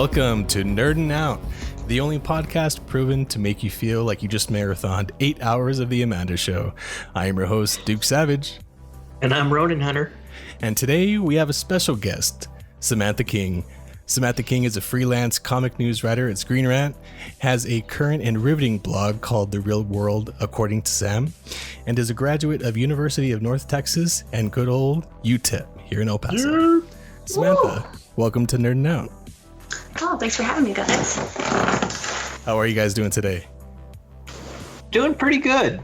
Welcome to NerdNOut, the only podcast proven to make you feel like you just marathoned 8 hours of The Amanda Show. I am your host, Duke Savage. And I'm Ronan Hunter. And today we have a special guest, Samantha King. Samantha King is a freelance comic news writer at Screen Rant, has a current and riveting blog called The Real World According to Sam, and is a graduate of University of North Texas and good old UTEP here in El Paso. Yeah. Samantha, welcome to NerdNOut. Oh, thanks for having me, guys. How are you guys doing today? Doing pretty good.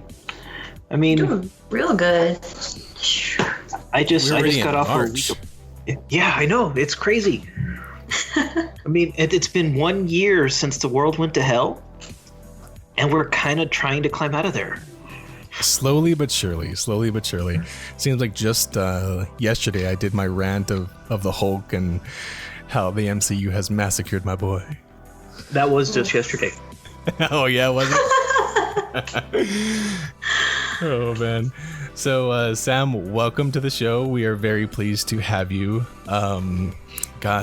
I mean, doing real good. I just got off March. a week. Yeah, I know. It's crazy. I mean, it's been 1 year since the world went to hell, and we're kind of trying to climb out of there. Slowly but surely. Seems like just yesterday I did my rant of the Hulk and how the MCU has massacred my boy. That was just yesterday. Oh yeah, was it? Oh man. So Sam, welcome to the show. We are very pleased to have you.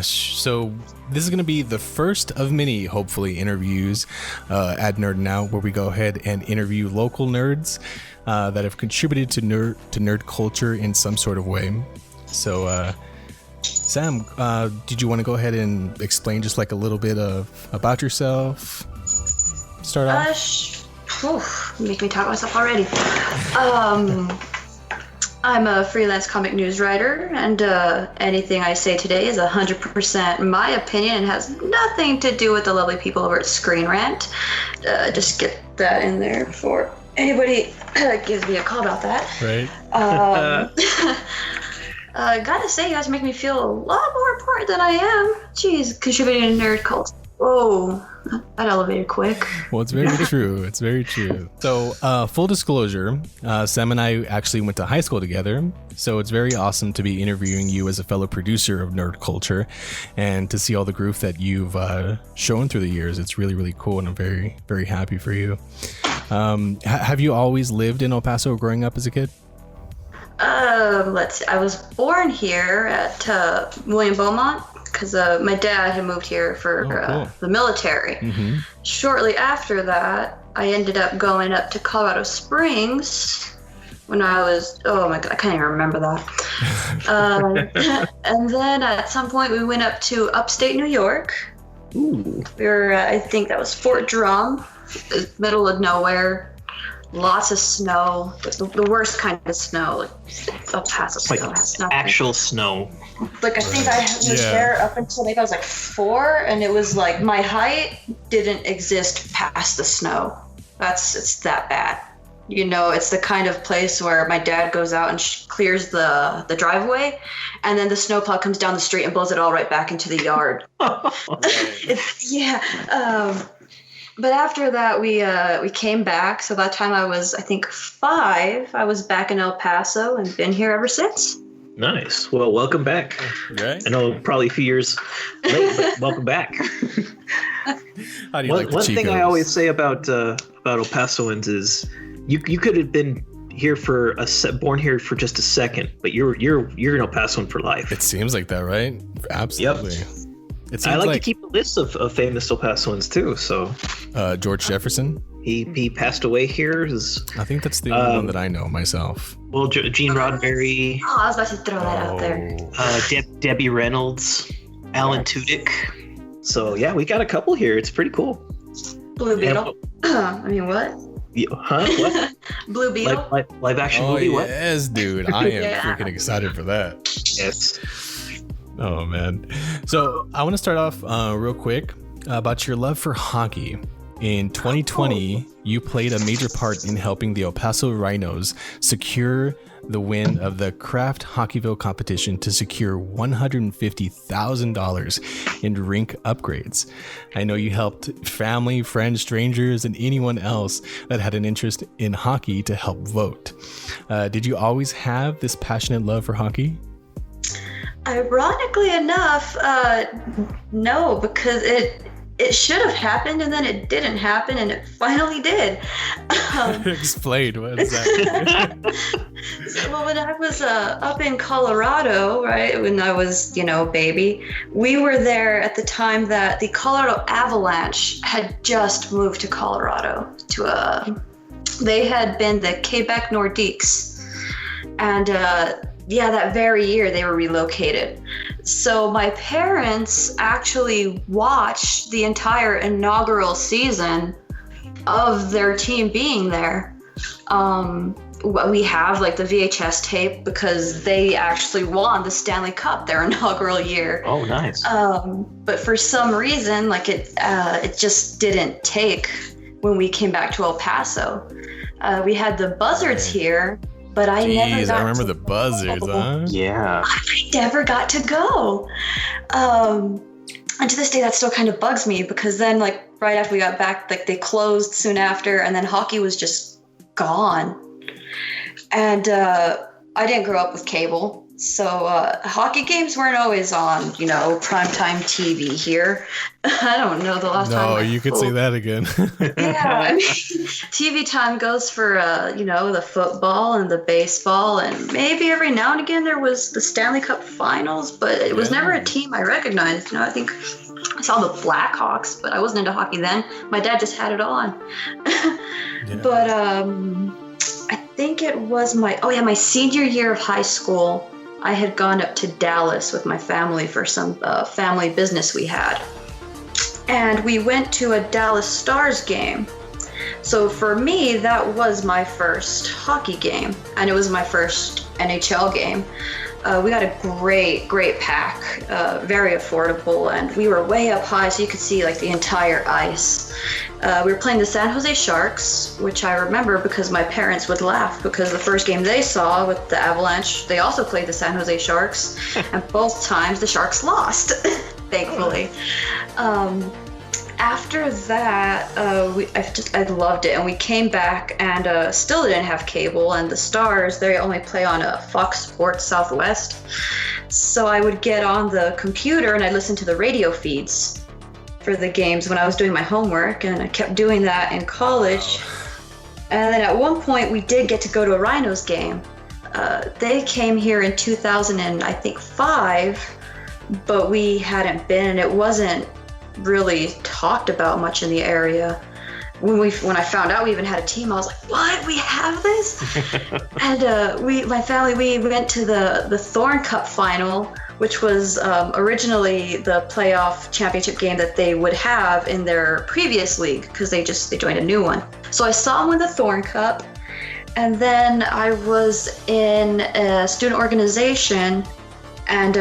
So this is going to be the first of many, hopefully, interviews at NerdNOut, where we go ahead and interview local nerds that have contributed to nerd culture in some sort of way. So, Sam, did you want to go ahead and explain just like a little bit about yourself? Start off. Make me talk myself already. I'm a freelance comic news writer, and anything I say today is 100% my opinion and has nothing to do with the lovely people over at Screen Rant. Just get that in there before anybody gives me a call about that. Right. Gotta say, you guys make me feel a lot more important than I am. Jeez, contributing to nerd culture. Whoa, that elevated quick. Well, it's very true. It's very true. So, full disclosure, Sam and I actually went to high school together. So it's very awesome to be interviewing you as a fellow producer of nerd culture and to see all the growth that you've shown through the years. It's really, really cool. And I'm very, very happy for you. Have you always lived in El Paso growing up as a kid? Let's see. I was born here at William Beaumont because my dad had moved here for the military. Mm-hmm. Shortly after that, I ended up going up to Colorado Springs when I was, oh my God, I can't even remember that. And then at some point we went up to upstate New York. Ooh. We were, I think that was Fort Drum, middle of nowhere. Lots of snow, the worst kind of snow, like El Paso snow has nothing. Actual snow. Like I think I was there up until maybe I was like 4, and it was like my height didn't exist past the snow. It's that bad. You know, it's the kind of place where my dad goes out and clears the driveway, and then the snowplow comes down the street and blows it all right back into the yard. But after that, we came back. So by the time I was, I think, 5, I was back in El Paso and been here ever since. Nice. Well, welcome back. Right. I know probably a few years late, but welcome back. How do you like the one Chicos? thing I always say about El Pasoans is you could have been here born here for just a second, but you're an El Pasoan for life. It seems like that, right? Absolutely. Yep. I like to keep a list of famous El Pasoans too. So, George Jefferson. He passed away here. I think that's the only one that I know myself. Well, Gene Roddenberry. Oh, I was about to throw that out there. Debbie Reynolds, Alan Tudyk. So yeah, we got a couple here. It's pretty cool. Blue Beetle. I mean, what? Huh? What? Blue Beetle. Live action movie. What? Yes, dude. I am freaking excited for that. Yes. Oh man. So I want to start off real quick about your love for hockey. In 2020, you played a major part in helping the El Paso Rhinos secure the win of the Kraft Hockeyville competition to secure $150,000 in rink upgrades. I know you helped family, friends, strangers, and anyone else that had an interest in hockey to help vote. Did you always have this passionate love for hockey? Ironically enough, no, because it should have happened and then it didn't happen and it finally did. Explain, what is that? Well, when I was up in Colorado, right, when I was, a baby, we were there at the time that the Colorado Avalanche had just moved to Colorado. They had been the Quebec Nordiques, and that very year they were relocated. So my parents actually watched the entire inaugural season of their team being there. We have like the VHS tape because they actually won the Stanley Cup their inaugural year. Oh, nice. But for some reason, like it just didn't take when we came back to El Paso. We had the Buzzards here, but I never got I remember to the Buzzards, huh? Yeah. I never got to go. And to this day, that still kind of bugs me because then, like, right after we got back, like, they closed soon after, and then hockey was just gone. And I didn't grow up with cable, so hockey games weren't always on, primetime TV here. I don't know the last time. No, you could say that again. Yeah, I mean, TV time goes for, the football and the baseball, and maybe every now and again there was the Stanley Cup Finals, but it was never a team I recognized. I think I saw the Blackhawks, but I wasn't into hockey then. My dad just had it on. Yeah. But I think it was my senior year of high school. I had gone up to Dallas with my family for some family business we had. And we went to a Dallas Stars game. So for me, that was my first hockey game, and it was my first NHL game. We got a great pack, very affordable, and we were way up high so you could see like the entire ice. We were playing the San Jose Sharks, which I remember because my parents would laugh because the first game they saw with the Avalanche, they also played the San Jose Sharks, and both times the Sharks lost, thankfully. After that, I loved it, and we came back and still didn't have cable, and the Stars, they only play on Fox Sports Southwest. So I would get on the computer and I'd listen to the radio feeds for the games when I was doing my homework, and I kept doing that in college. And then at one point we did get to go to a Rhinos game. They came here in 2005, but we hadn't been, and it wasn't really talked about much in the area. When I found out we even had a team, I was like, what? We have this? And my family, we went to the Thorn Cup final, which was originally the playoff championship game that they would have in their previous league because they joined a new one. So I saw them win the Thorn Cup, and then I was in a student organization, and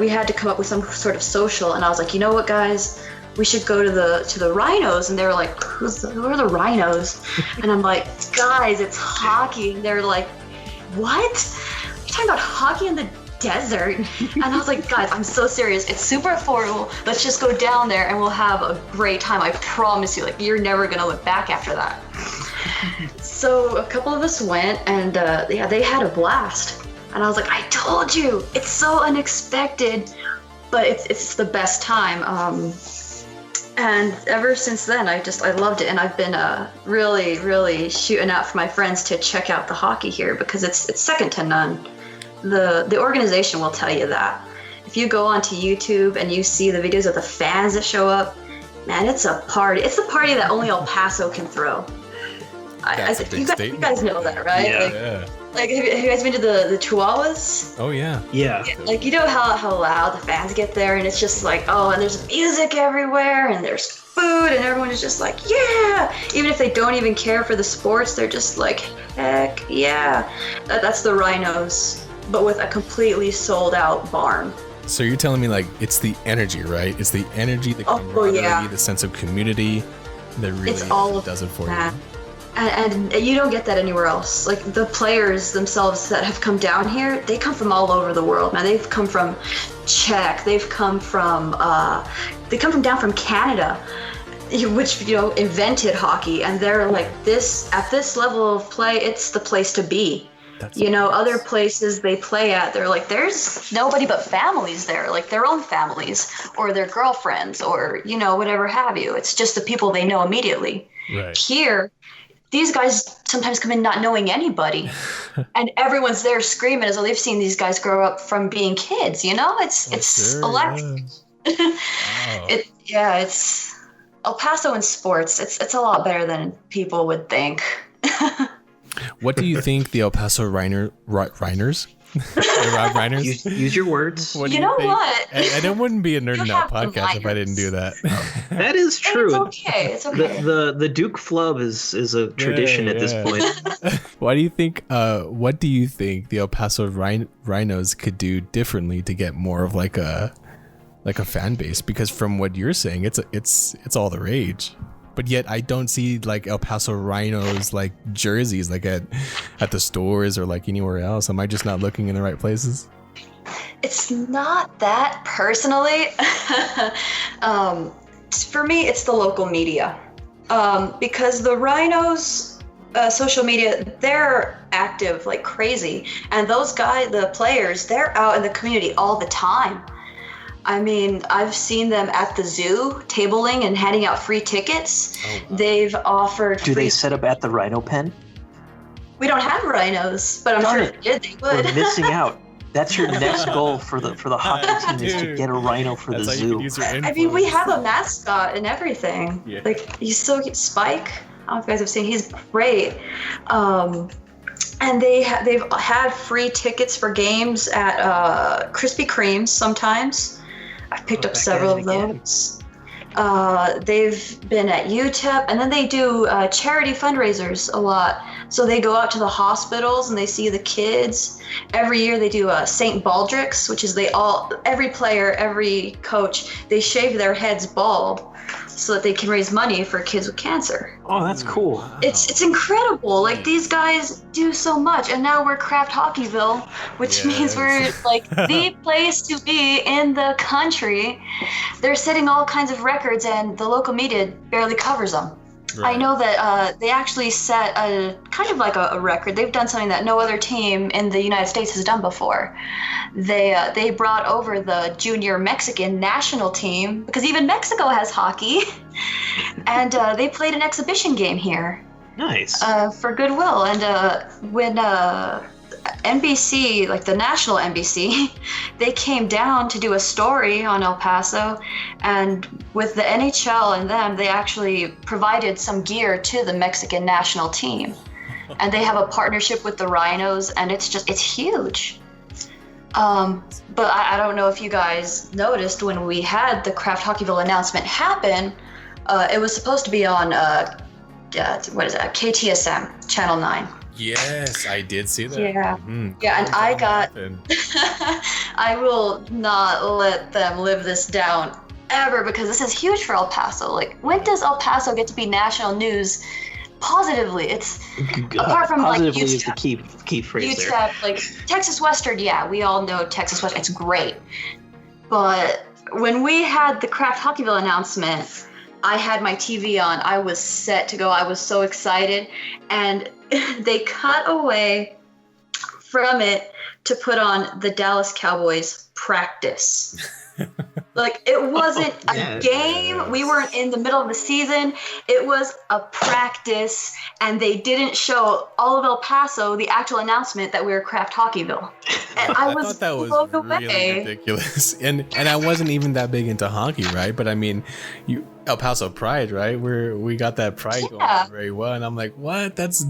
we had to come up with some sort of social, and I was like, you know what, guys, we should go to the Rhinos. And they were like, who are the Rhinos? And I'm like, guys, it's hockey. And they're like, what? You're talking about hockey in the desert? And I was like, guys, I'm so serious. It's super affordable. Let's just go down there and we'll have a great time. I promise you, like, you're never gonna look back after that. So a couple of us went, and they had a blast. And I was like, I told you, it's so unexpected, but it's the best time. And ever since then, I loved it. And I've been really, really shooting out for my friends to check out the hockey here because it's second to none. The organization will tell you that. If you go onto YouTube and you see the videos of the fans that show up, man, it's a party. It's the party that only El Paso can throw. You guys know that, right? Yeah. Like, have you guys been to the Chihuahuas? Oh, yeah. Yeah. Like, you know how loud the fans get there, and it's just like, and there's music everywhere, and there's food, and everyone is just like, yeah! Even if they don't even care for the sports, they're just like, heck yeah. That's the Rhinos, but with a completely sold out barn. So you're telling me, like, it's the energy, right? It's the energy, the camaraderie, the sense of community that really does it for you. And you don't get that anywhere else. Like, the players themselves that have come down here, they come from all over the world, man. They've come from Czech. They've come from down from Canada, which, invented hockey. And they're like, at this level of play, it's the place to be. Other places they play at, they're like, there's nobody but families there, like their own families or their girlfriends or, whatever have you. It's just the people they know immediately. Right. Here, these guys sometimes come in not knowing anybody, and everyone's there screaming as though they've seen these guys grow up from being kids. You know, it's electric. Wow. It's El Paso in sports. It's a lot better than people would think. What do you think the El Paso Rhiners? Use your words. You know what? And it wouldn't be a NerdNOut podcast if I didn't do that. That is true. It's okay. The Duke Flub is a tradition at this point. What do you think the El Paso Rhinos could do differently to get more of like a fan base? Because from what you're saying, it's all the rage. But yet I don't see like El Paso Rhinos like jerseys like at the stores or like anywhere else. Am I just not looking in the right places? It's not that personally. For me, it's the local media. Because the Rhinos social media, they're active like crazy. And those guys, the players, they're out in the community all the time. I mean, I've seen them at the zoo tabling and handing out free tickets. Oh, wow. They've offered. Do they set up at the rhino pen? We don't have rhinos, but I'm sure if they did, they would. We're missing out. That's your next goal for the hockey team is to get a rhino for the zoo. I mean, we have a mascot and everything. Yeah. Like you still get Spike. I don't know if you guys have seen. He's great. And they've had free tickets for games at Krispy Kremes sometimes. I've picked up several of those. They've been at UTEP, and then they do charity fundraisers a lot. So they go out to the hospitals and they see the kids. Every year they do St. Baldrick's, which is every player, every coach, they shave their heads bald so that they can raise money for kids with cancer. Oh, that's cool. Wow. It's incredible. Like these guys do so much, and now we're Craft Hockeyville, which means we're like the place to be in the country. They're setting all kinds of records, and the local media barely covers them. Right. I know that they actually set a kind of like a record. They've done something that no other team in the United States has done before. They brought over the junior Mexican national team, because even Mexico has hockey, and they played an exhibition game here. Nice. For goodwill. And when NBC, like the national NBC, they came down to do a story on El Paso, and with the NHL and them, they actually provided some gear to the Mexican national team. And they have a partnership with the Rhinos, and it's huge. But I don't know if you guys noticed when we had the Craft Hockeyville announcement happen, it was supposed to be on, KTSM, Channel 9. Yes, I did see that. Yeah, Mm-hmm. Yeah, and I got, I will not let them live this down ever, because this is huge for El Paso. Like, when does El Paso get to be national news positively? It's apart from positively like is the key phrase UTEP, there. like Texas Western, yeah, we all know Texas Western, it's great. But when we had the Craft Hockeyville announcement, I had my TV on. I was set to go. I was so excited. And they cut away from it to put on the Dallas Cowboys practice. Like, it wasn't a game. We weren't in the middle of the season. It was a practice, and they didn't show all of El Paso the actual announcement that we were Craft Hockeyville. And I thought that was really ridiculous. And I wasn't even that big into hockey, right? But I mean, El Paso Pride, right? We got that pride going very well, and I'm like, what? That's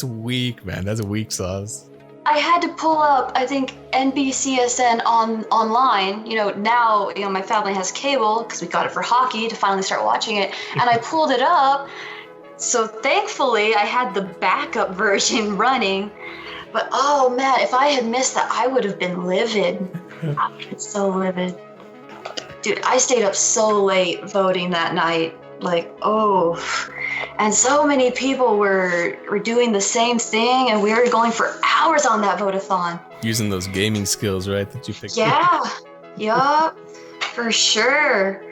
weak, man. That's a weak sauce. I had to pull up, I think, NBCSN online. Now, my family has cable because we got it for hockey to finally start watching it. And I pulled it up. So thankfully, I had the backup version running. But oh man, if I had missed that, I would have been livid. I would have been so livid. Dude, I stayed up so late voting that night. Like, and so many people were doing the same thing, and we were going for hours on that vote-a-thon. Using those gaming skills, right, that you picked up? Yeah, yup, for sure.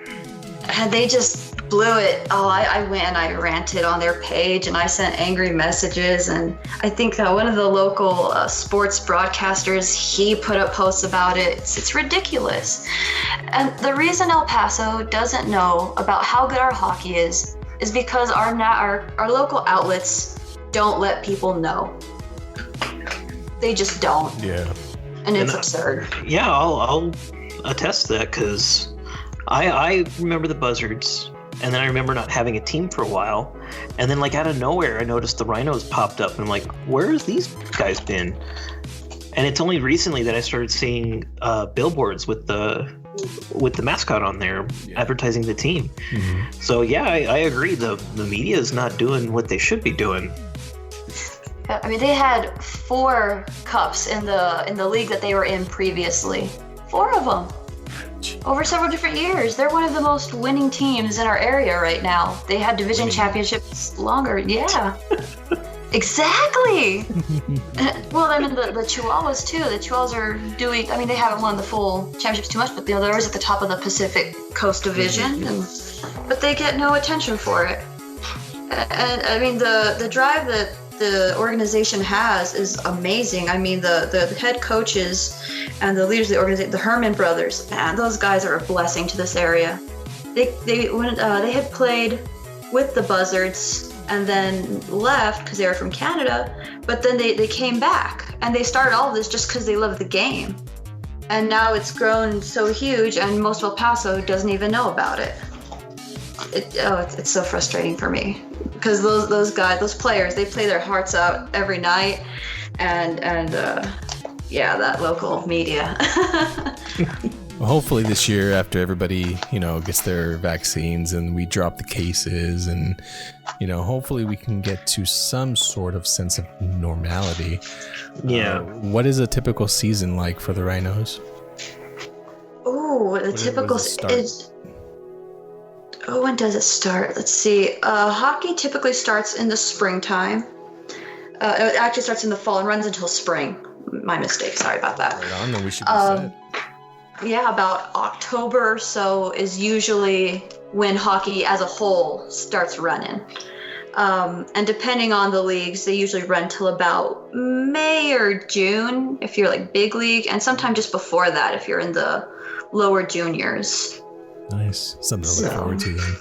And they just blew it. I went and I ranted on their page, and I sent angry messages, and I think that one of the local sports broadcasters, he put up posts about it. It's ridiculous. And the reason El Paso doesn't know about how good our hockey is because our local outlets don't let people know. They just don't. Yeah. And it's absurd. Yeah, I'll attest to that because I remember the Buzzards, and then I remember not having a team for a while, and then like out of nowhere I noticed the Rhinos popped up, and I'm like, where's these guys been? And it's only recently that I started seeing billboards with the mascot on there advertising the team. Mm-hmm. So yeah, I agree. The media is not doing what they should be doing. I mean, they had 4 cups in the league that they were in previously. 4 of them. Over several different years. They're one of the most winning teams in our area right now. They had division championships longer. Yeah. Exactly. Well, I mean, the Chihuahuas too. The Chihuahuas are doing, I mean, they haven't won the full championships too much, but they're always at the top of the Pacific Coast Division, but they get no attention for it. And I mean, the drive that the organization has is amazing. I mean, the head coaches and the leaders of the organization, the Herman brothers, man, those guys are a blessing to this area. They had played with the Buzzards and then left because they were from Canada, but then they came back and they started all of this just because they love the game. And now it's grown so huge and most of El Paso doesn't even know about it. It's so frustrating for me because those guys, those players, they play their hearts out every night, and that local media. Well, hopefully this year, after everybody gets their vaccines and we drop the cases, and hopefully we can get to some sort of sense of normality. Yeah. What is a typical season like for the Rhinos? Oh, the typical is. Oh, when does it start? Let's see. Hockey typically starts in the springtime. It actually starts in the fall and runs until spring. My mistake. Sorry about that. Right on, then we should be set. Yeah, about October or so is usually when hockey as a whole starts running. And depending on the leagues, they usually run till about May or June if you're like big league, and sometimes just before that if you're in the lower juniors. Nice. Something to look forward to then.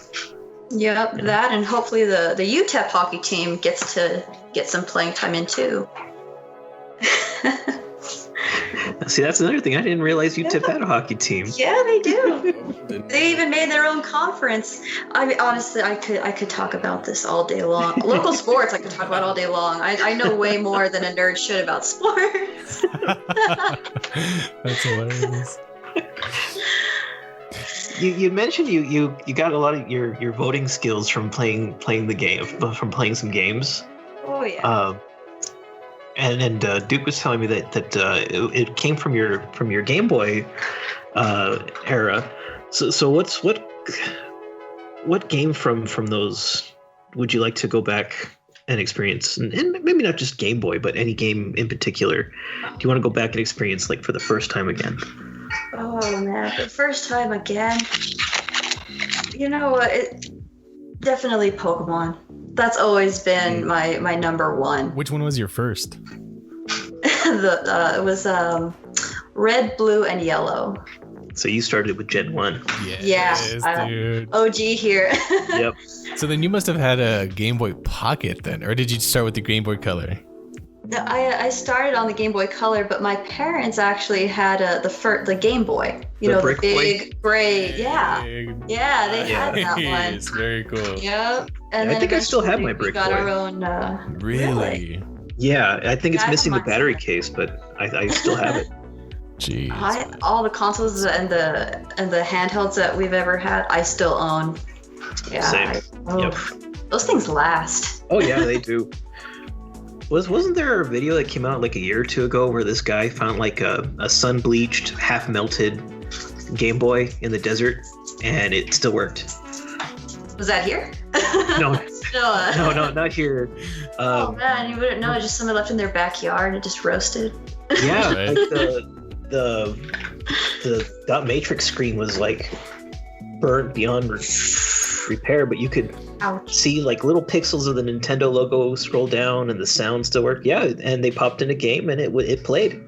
Yep, that, and hopefully the UTEP hockey team gets to get some playing time in too. See, that's another thing. I didn't realize UTEP had a hockey team. Yeah, they do. They even made their own conference. I mean, honestly, I could talk about this all day long. Local sports, I could talk about all day long. I know way more than a nerd should about sports. That's hilarious. You mentioned you got a lot of your voting skills from playing the game, from playing some games. Oh yeah. And Duke was telling me that it came from your Game Boy era. So what game from those would you like to go back and experience? And maybe not just Game Boy, but any game in particular. Do you want to go back and experience like for the first time again? Oh man, the first time again. You know what? Definitely Pokemon. That's always been my number one. Which one was your first? It was red, blue, and yellow. So you started with Gen 1. Yes, dude. OG here. Yep. So then you must have had a Game Boy Pocket then, or did you start with the Game Boy Color? No, I started on the Game Boy Color, but my parents actually had the Game Boy. The big gray. Yeah, they had that one. It's very cool. Yep. And I think I still have my brick boy. We got our own. Really? Yeah, I think it's missing the battery case, but I still have it. Jeez. All the consoles and the handhelds that we've ever had, I still own. Yeah. Same. Yep. Those things last. Oh yeah, they do. Wasn't there a video that came out like a year or two ago where this guy found like a sun-bleached, half-melted Game Boy in the desert, and it still worked? Was that here? No, no, not here. Oh man, you wouldn't know. Just someone left in their backyard and it just roasted. Yeah, right. Like the dot matrix screen was like burnt beyond repair, but you could see like little pixels of the Nintendo logo scroll down, and the sound still worked. Yeah, and they popped in a game, and it played.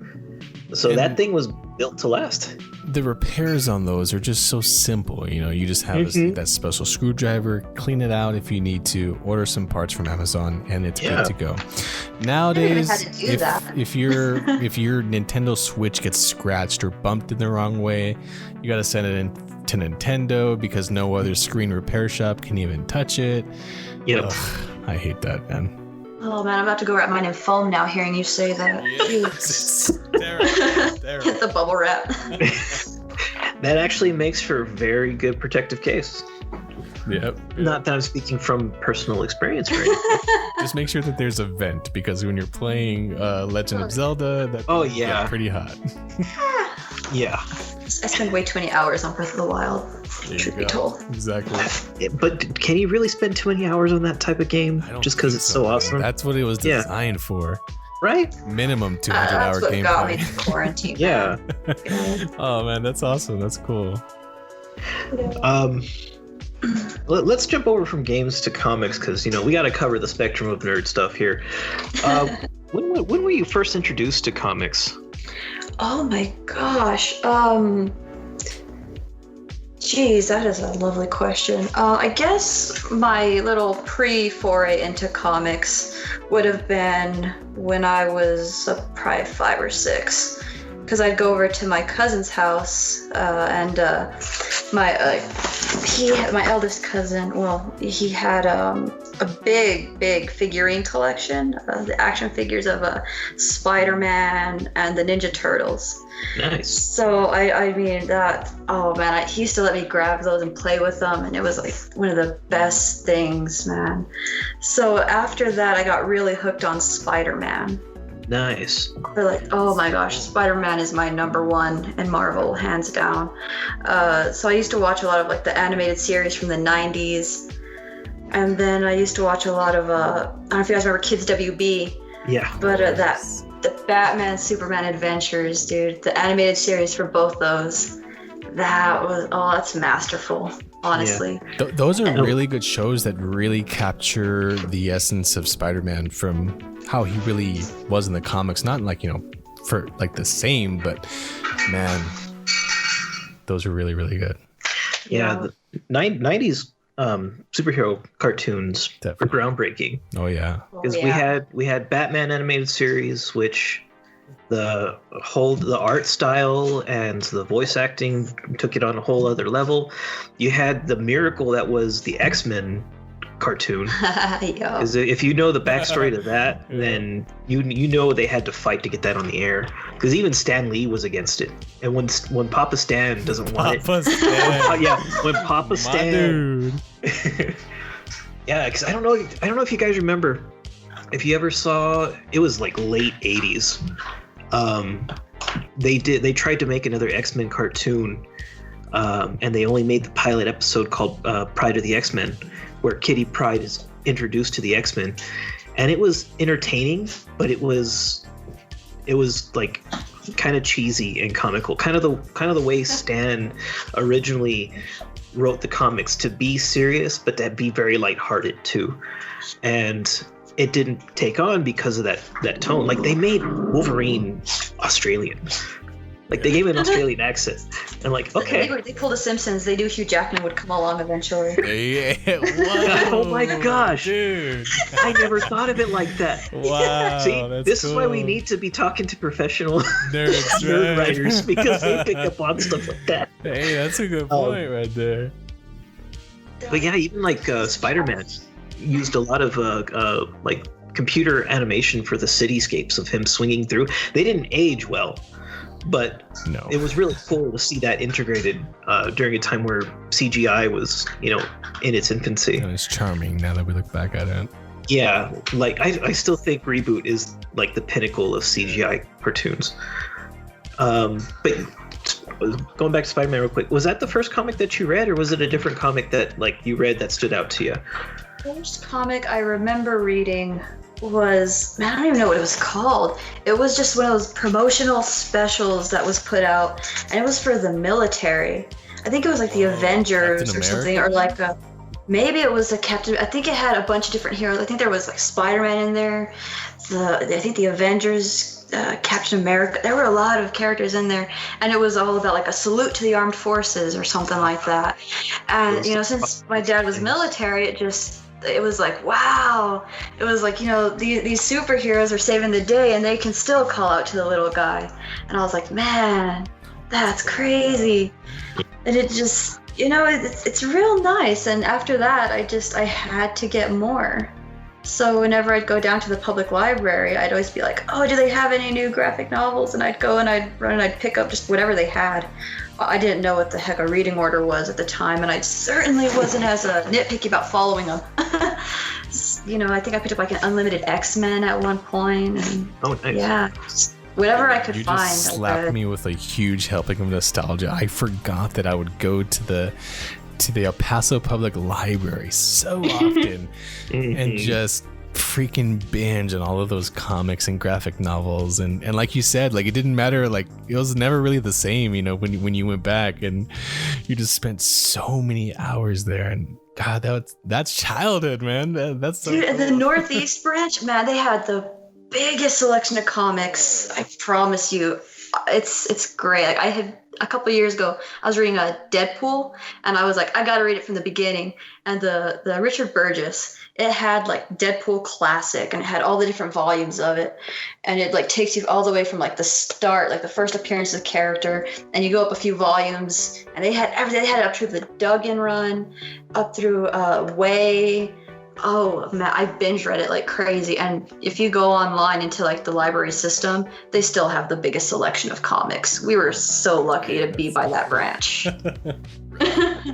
So that thing was built to last. The repairs on those are just so simple. You just have that special screwdriver, clean it out if you need to, order some parts from Amazon, and it's good to go. Nowadays, if your Nintendo Switch gets scratched or bumped in the wrong way, you got to send it in to Nintendo because no other screen repair shop can even touch it. Yep. Ugh, I hate that, man. Oh man, I'm about to go wrap mine in foam now hearing you say that. It's terrible. Hit the bubble wrap. That actually makes for a very good protective case. Yep. Not that I'm speaking from personal experience or anything. Just make sure that there's a vent because when you're playing Legend of Zelda, that can get pretty hot. Yeah. I spend way too many hours on Breath of the Wild, truth be told. Exactly. But can you really spend too many hours on that type of game just because it's so awesome? That's what it was designed for. Right? Minimum 200-hour gameplay. That's what got me to quarantine. Yeah. Oh man, that's awesome. That's cool. Let's jump over from games to comics because we got to cover the spectrum of nerd stuff here. When were you first introduced to comics? Oh my gosh. Geez, that is a lovely question. I guess my little pre-foray into comics would have been when I was probably 5 or 6. Because I'd go over to my cousin's house and my eldest cousin, he had a big figurine collection, the action figures of Spider-Man and the Ninja Turtles. Nice. So I mean that, oh man, he used to let me grab those and play with them, and it was like one of the best things, man. So after that, I got really hooked on Spider-Man. Nice. They're like, oh my gosh, Spider-Man is my number one in Marvel, hands down. So I used to watch a lot of like the animated series from the 90s. And then I used to watch a lot of, I don't know if you guys remember Kids WB. Yeah. But the Batman, Superman Adventures, dude, the animated series for both those, that's masterful. Honestly, those are really good shows that really capture the essence of Spider-Man from how he really was in the comics. Not like for like the same, but man, those are really, really good. Yeah, the 90s superhero cartoons were groundbreaking. Oh yeah, because we had Batman animated series, which the art style and the voice acting took it on a whole other level. You had the miracle that was the X-Men cartoon. Because if you know the backstory to that, then you know they had to fight to get that on the air. Because even Stan Lee was against it. And when Papa Stan doesn't want Papa Stan. when Papa Stan. Yeah, because I don't know if you guys remember, if you ever saw, it was like late 80s. They tried to make another X-Men cartoon, and they only made the pilot episode called Pride of the X-Men, where Kitty Pryde is introduced to the X-Men, and it was entertaining, but it was like kind of cheesy and comical, kind of the way Stan originally wrote the comics, to be serious but to be very lighthearted too. And it didn't take on because of that tone. Like, they made Wolverine Australian. Like, they gave him an Australian accent. And like, okay. They pulled the Simpsons. They knew Hugh Jackman would come along eventually. Yeah, oh my gosh. Dude. I never thought of it like that. Wow. See, this is why we need to be talking to professional nerd writers, because they pick up on stuff like that. Hey, that's a good point right there. But yeah, even like Spider-Man used a lot of like computer animation for the cityscapes of him swinging through. They didn't age well, but it was really cool to see that integrated during a time where CGI was, in its infancy. And it's charming now that we look back at it. Yeah, like I still think Reboot is like the pinnacle of CGI cartoons. But going back to Spider-Man real quick, was that the first comic that you read, or was it a different comic that like you read that stood out to you? First comic I remember reading was, man, I don't even know what it was called. It was just one of those promotional specials that was put out, and it was for the military. I think it was like the Avengers or something, or like maybe it was a Captain. I think it had a bunch of different heroes. I think there was like Spider-Man in there. I think the Avengers Captain America. There were a lot of characters in there, and it was all about like a salute to the armed forces or something like that. And since my dad was military, it was like, wow. It was like, these superheroes are saving the day, and they can still call out to the little guy. And I was like, man, that's crazy. And it just, it's real nice. And after that, I had to get more. So whenever I'd go down to the public library, I'd always be like, oh, do they have any new graphic novels? And I'd go and I'd run and I'd pick up just whatever they had. I didn't know what the heck a reading order was at the time, and I certainly wasn't as nitpicky about following them. I think I picked up like an Unlimited X-Men at one point. And, oh, nice. Yeah, just whatever I could find. You just slapped me with a huge helping of nostalgia. I forgot that I would go to the El Paso Public Library so often and just freaking binge on all of those comics and graphic novels, and like you said, like it didn't matter, like it was never really the same, when you went back, and you just spent so many hours there. And God, that's childhood, man. That's so dude, cool. And the Northeast branch, man, they had the biggest selection of comics. I promise you, it's great. Like, I had a couple years ago, I was reading a Deadpool, and I was like, I gotta read it from the beginning. And the Richard Burgess, it had like Deadpool Classic, and it had all the different volumes of it, and it like takes you all the way from like the start, like the first appearance of the character, and you go up a few volumes, and they had everything. They had it up through the Duggan run, up through Way. Oh man, I binge read it like crazy. And if you go online into like the library system, they still have the biggest selection of comics. We were so lucky to be by that branch.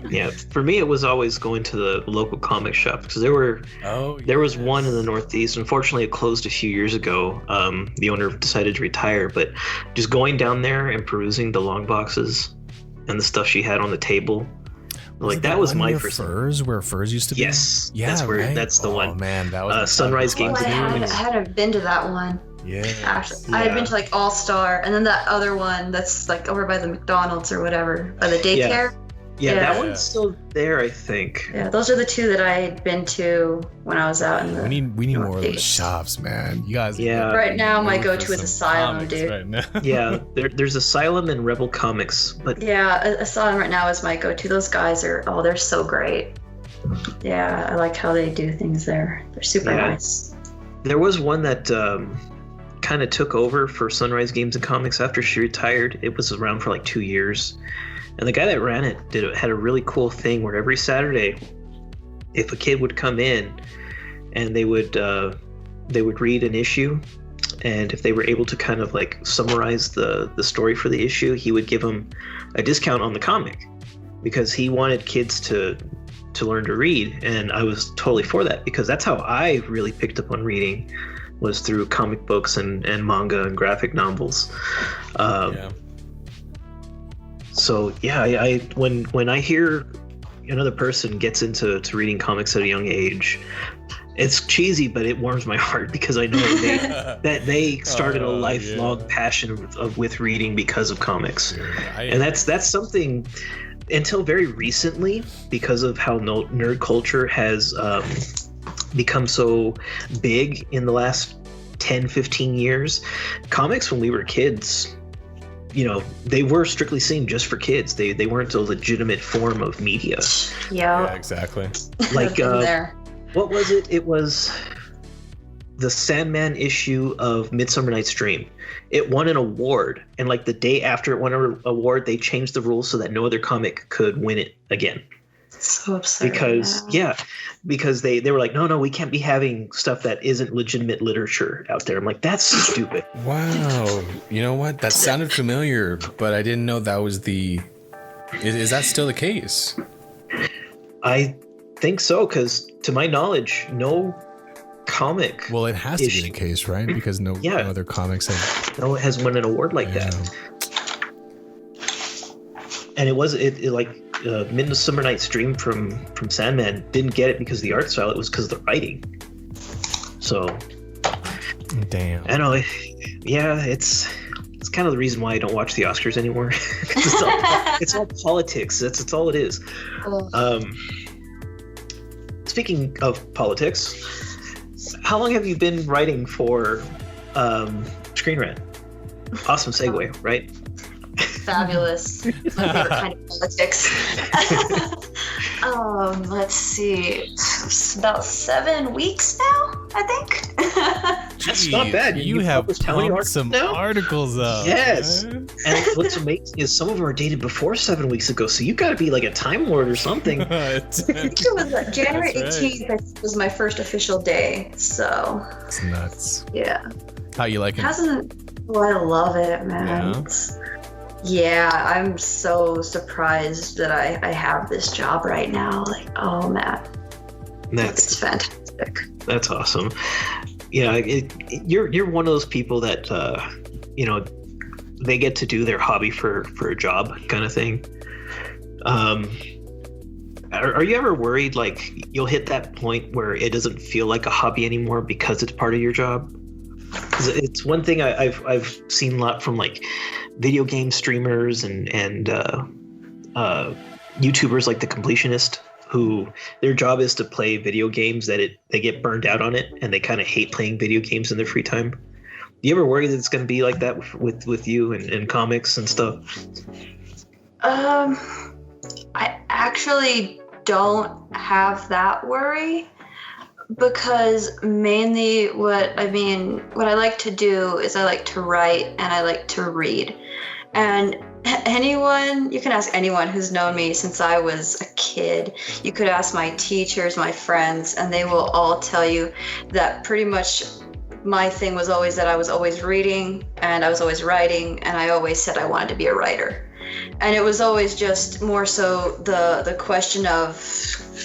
Yeah, for me it was always going to the local comic shop, because there was one in the Northeast. Unfortunately, it closed a few years ago. The owner decided to retire, but just going down there and perusing the long boxes and the stuff she had on the table, like that was my first. Furs, where Furs used to be. Yes, yeah, that's the one. Oh man, that was Sunrise Games. I hadn't been to that one. Yeah. Actually, I had been to like All Star, and then that other one that's like over by the McDonald's or whatever, by the daycare. Yeah, that one's still there, I think. Yeah, those are the two that I had been to when I was out in the We need more of those Northeast. shops, man. You guys. Yeah. Right now, my go-to is Asylum, dude. Right now. Yeah, there's Asylum and Rebel Comics, but Yeah, Asylum right now is my go-to. Those guys they're so great. Yeah, I like how they do things there. They're super nice. there was one that kind of took over for Sunrise Games and Comics after she retired. It was around for like 2 years. And the guy that ran it had a really cool thing where every Saturday, if a kid would come in and they would read an issue, and if they were able to kind of like summarize the story for the issue, he would give them a discount on the comic, because he wanted kids to learn to read. And I was totally for that, because that's how I really picked up on reading, was through comic books and manga and graphic novels. So yeah, I when I hear another person gets into reading comics at a young age, it's cheesy, but it warms my heart, because I know that they started a lifelong passion with reading because of comics. And that's something, until very recently, because of how nerd culture has become so big in the last 10-15 years. Comics, when we were kids, they were strictly seen just for kids. They weren't a legitimate form of media. Yeah, exactly. Like what was it? It was the Sandman issue of Midsummer Night's Dream. It won an award, and like the day after it won an award, they changed the rules so that no other comic could win it again. So absurd. Because they were like, no, we can't be having stuff that isn't legitimate literature out there. I'm like, that's stupid. Wow. You know what? That sounded familiar, but I didn't know that was the... Is that still the case? I think so, because to my knowledge, no comic... Well, it has to be the case, right? Because no other comics have... No, it has won an award like that. And it like... Midsummer Night's Dream from Sandman didn't get it because of the art style. It was because of the writing. So, damn. I know. It's kind of the reason why I don't watch the Oscars anymore. it's all politics. That's all it is. Speaking of politics, how long have you been writing for Screen Rant? Awesome segue, right? Fabulous. My favorite kind of politics. Let's see. It's about 7 weeks now, I think. That's not bad. You have pumped some now? articles up. Yes. Man. And what's amazing is some of them are dated before 7 weeks ago, so you got to be like a Time Lord or something. I think it was January 18th. I think was my first official day. So. It's nuts. Yeah. How you like it? Oh, I love it, man. Yeah, I'm so surprised that I have this job right now. Like, oh man, it's fantastic. That's awesome. Yeah, you're one of those people that they get to do their hobby for a job kind of thing. Are you ever worried like you'll hit that point where it doesn't feel like a hobby anymore because it's part of your job? Because it's one thing I've seen a lot from like video game streamers and YouTubers like The Completionist, who their job is to play video games that they get burned out on it and they kind of hate playing video games in their free time. Do you ever worry that it's going to be like that with you and comics and stuff? I actually don't have that worry. Because mainly what I like to do is I like to write and I like to read. And you can ask anyone who's known me since I was a kid. You could ask my teachers, my friends, and they will all tell you that pretty much my thing was always that I was always reading and I was always writing, and I always said I wanted to be a writer. And it was always just more so the question of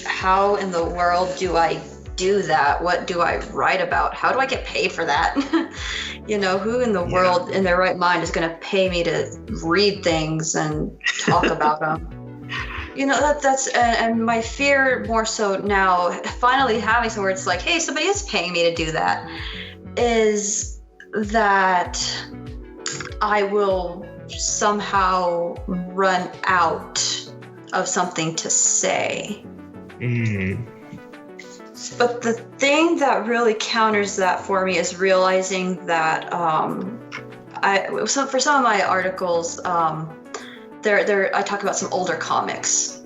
how in the world do I do that? What do I write about? How do I get paid for that? Who in the world in their right mind is going to pay me to read things and talk about them? That's and my fear more so now, finally having somewhere it's like, hey, somebody is paying me to do that, is that I will somehow run out of something to say. But the thing that really counters that for me is realizing that for some of my articles, I talk about some older comics.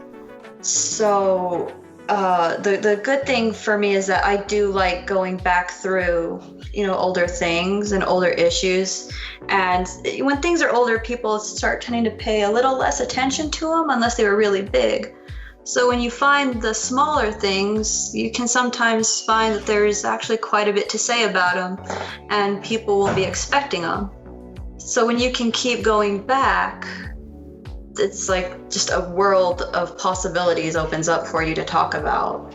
So the good thing for me is that I do like going back through, older things and older issues. And when things are older, people start tending to pay a little less attention to them unless they were really big. So when you find the smaller things, you can sometimes find that there's actually quite a bit to say about them, and people will be expecting them. So when you can keep going back, it's like just a world of possibilities opens up for you to talk about.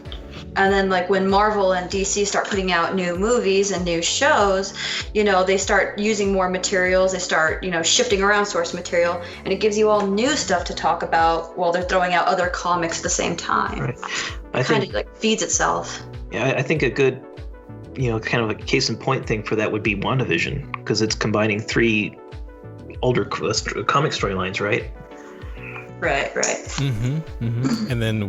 And then like when Marvel and DC start putting out new movies and new shows, they start using more materials, they start, shifting around source material, and it gives you all new stuff to talk about while they're throwing out other comics at the same time. Right. It kind of like feeds itself. Yeah, I think a good, kind of a case in point thing for that would be WandaVision, because it's combining 3 older comic storylines, right? Right. Mm-hmm, mm-hmm. And then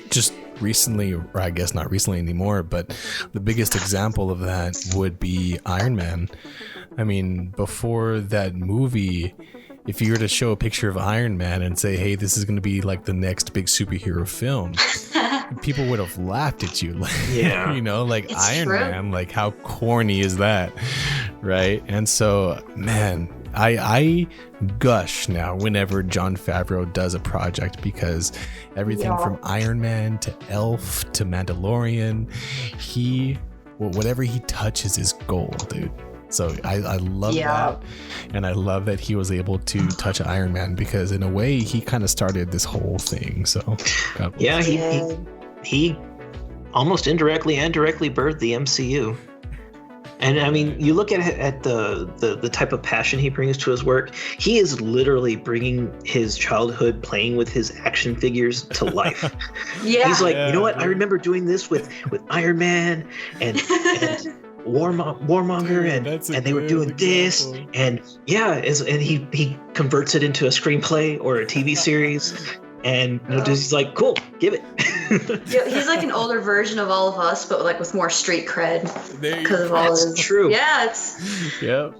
just recently, or I guess not recently anymore, but the biggest example of that would be Iron Man. I mean, before that movie, if you were to show a picture of Iron Man and say, hey, this is going to be like the next big superhero film, people would have laughed at you. Yeah. Like it's Iron true. Man, like how corny is that? Right. And so, man, I gush now whenever Jon Favreau does a project, because everything from Iron Man to Elf to Mandalorian, whatever he touches is gold, dude. So I love that, and I love that he was able to touch Iron Man, because in a way he kind of started this whole thing. So God bless. Yeah, he almost indirectly and directly birthed the MCU. And I mean, you look at the type of passion he brings to his work. He is literally bringing his childhood playing with his action figures to life. Yeah. He's like, you know what? I remember doing this with Iron Man and Warmonger, and they were doing this, and he converts it into a screenplay or a TV series. And he's like, cool, give it. Yeah, he's like an older version of all of us, but like with more street cred. There you Because of all That's his... true. Yeah, it's... Yep.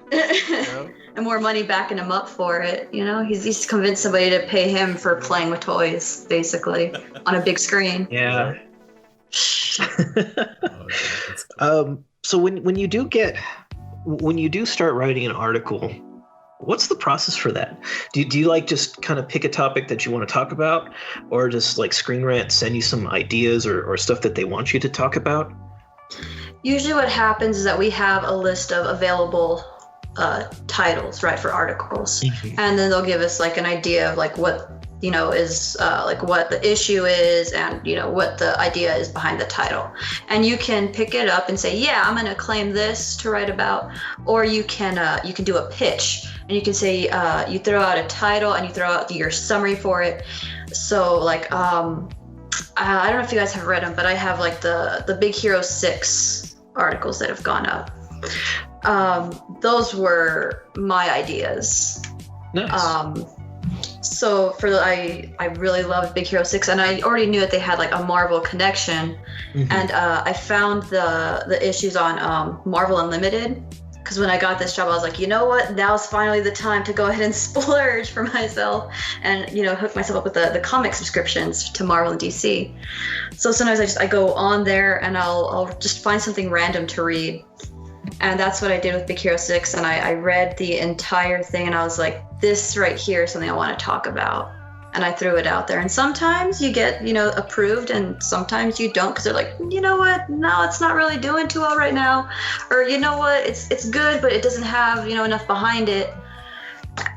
and more money backing him up for it. You know, he's convinced somebody to pay him for playing with toys, basically, on a big screen. Yeah. Oh, So when you do start writing an article, what's the process for that? Do you like just kind of pick a topic that you want to talk about, or just like Screen Rant send you some ideas or stuff that they want you to talk about? Usually what happens is that we have a list of available titles, right, for articles. Mm-hmm. And then they'll give us like an idea of like what, you know, is like what the issue is and, you know, what the idea is behind the title. And you can pick it up and say, yeah, I'm going to claim this to write about, or you can do a pitch and you can say, you throw out a title and you throw out your summary for it. So like, I don't know if you guys have read them, but I have like the Big Hero 6 articles that have gone up. Those were my ideas. Nice. So I really loved Big Hero 6, and I already knew that they had like a Marvel connection. Mm-hmm. And I found the issues on Marvel Unlimited, because when I got this job, I was like, you know what? Now's finally the time to go ahead and splurge for myself and, you know, hook myself up with the comic subscriptions to Marvel and DC. So sometimes I go on there and I'll just find something random to read. And that's what I did with Big Hero 6. And I read the entire thing and I was like, this right here is something I want to talk about. And I threw it out there. And sometimes you get, you know, approved and sometimes you don't, because they're like, you know what? No, it's not really doing too well right now. Or, you know what? It's good, but it doesn't have, you know, enough behind it.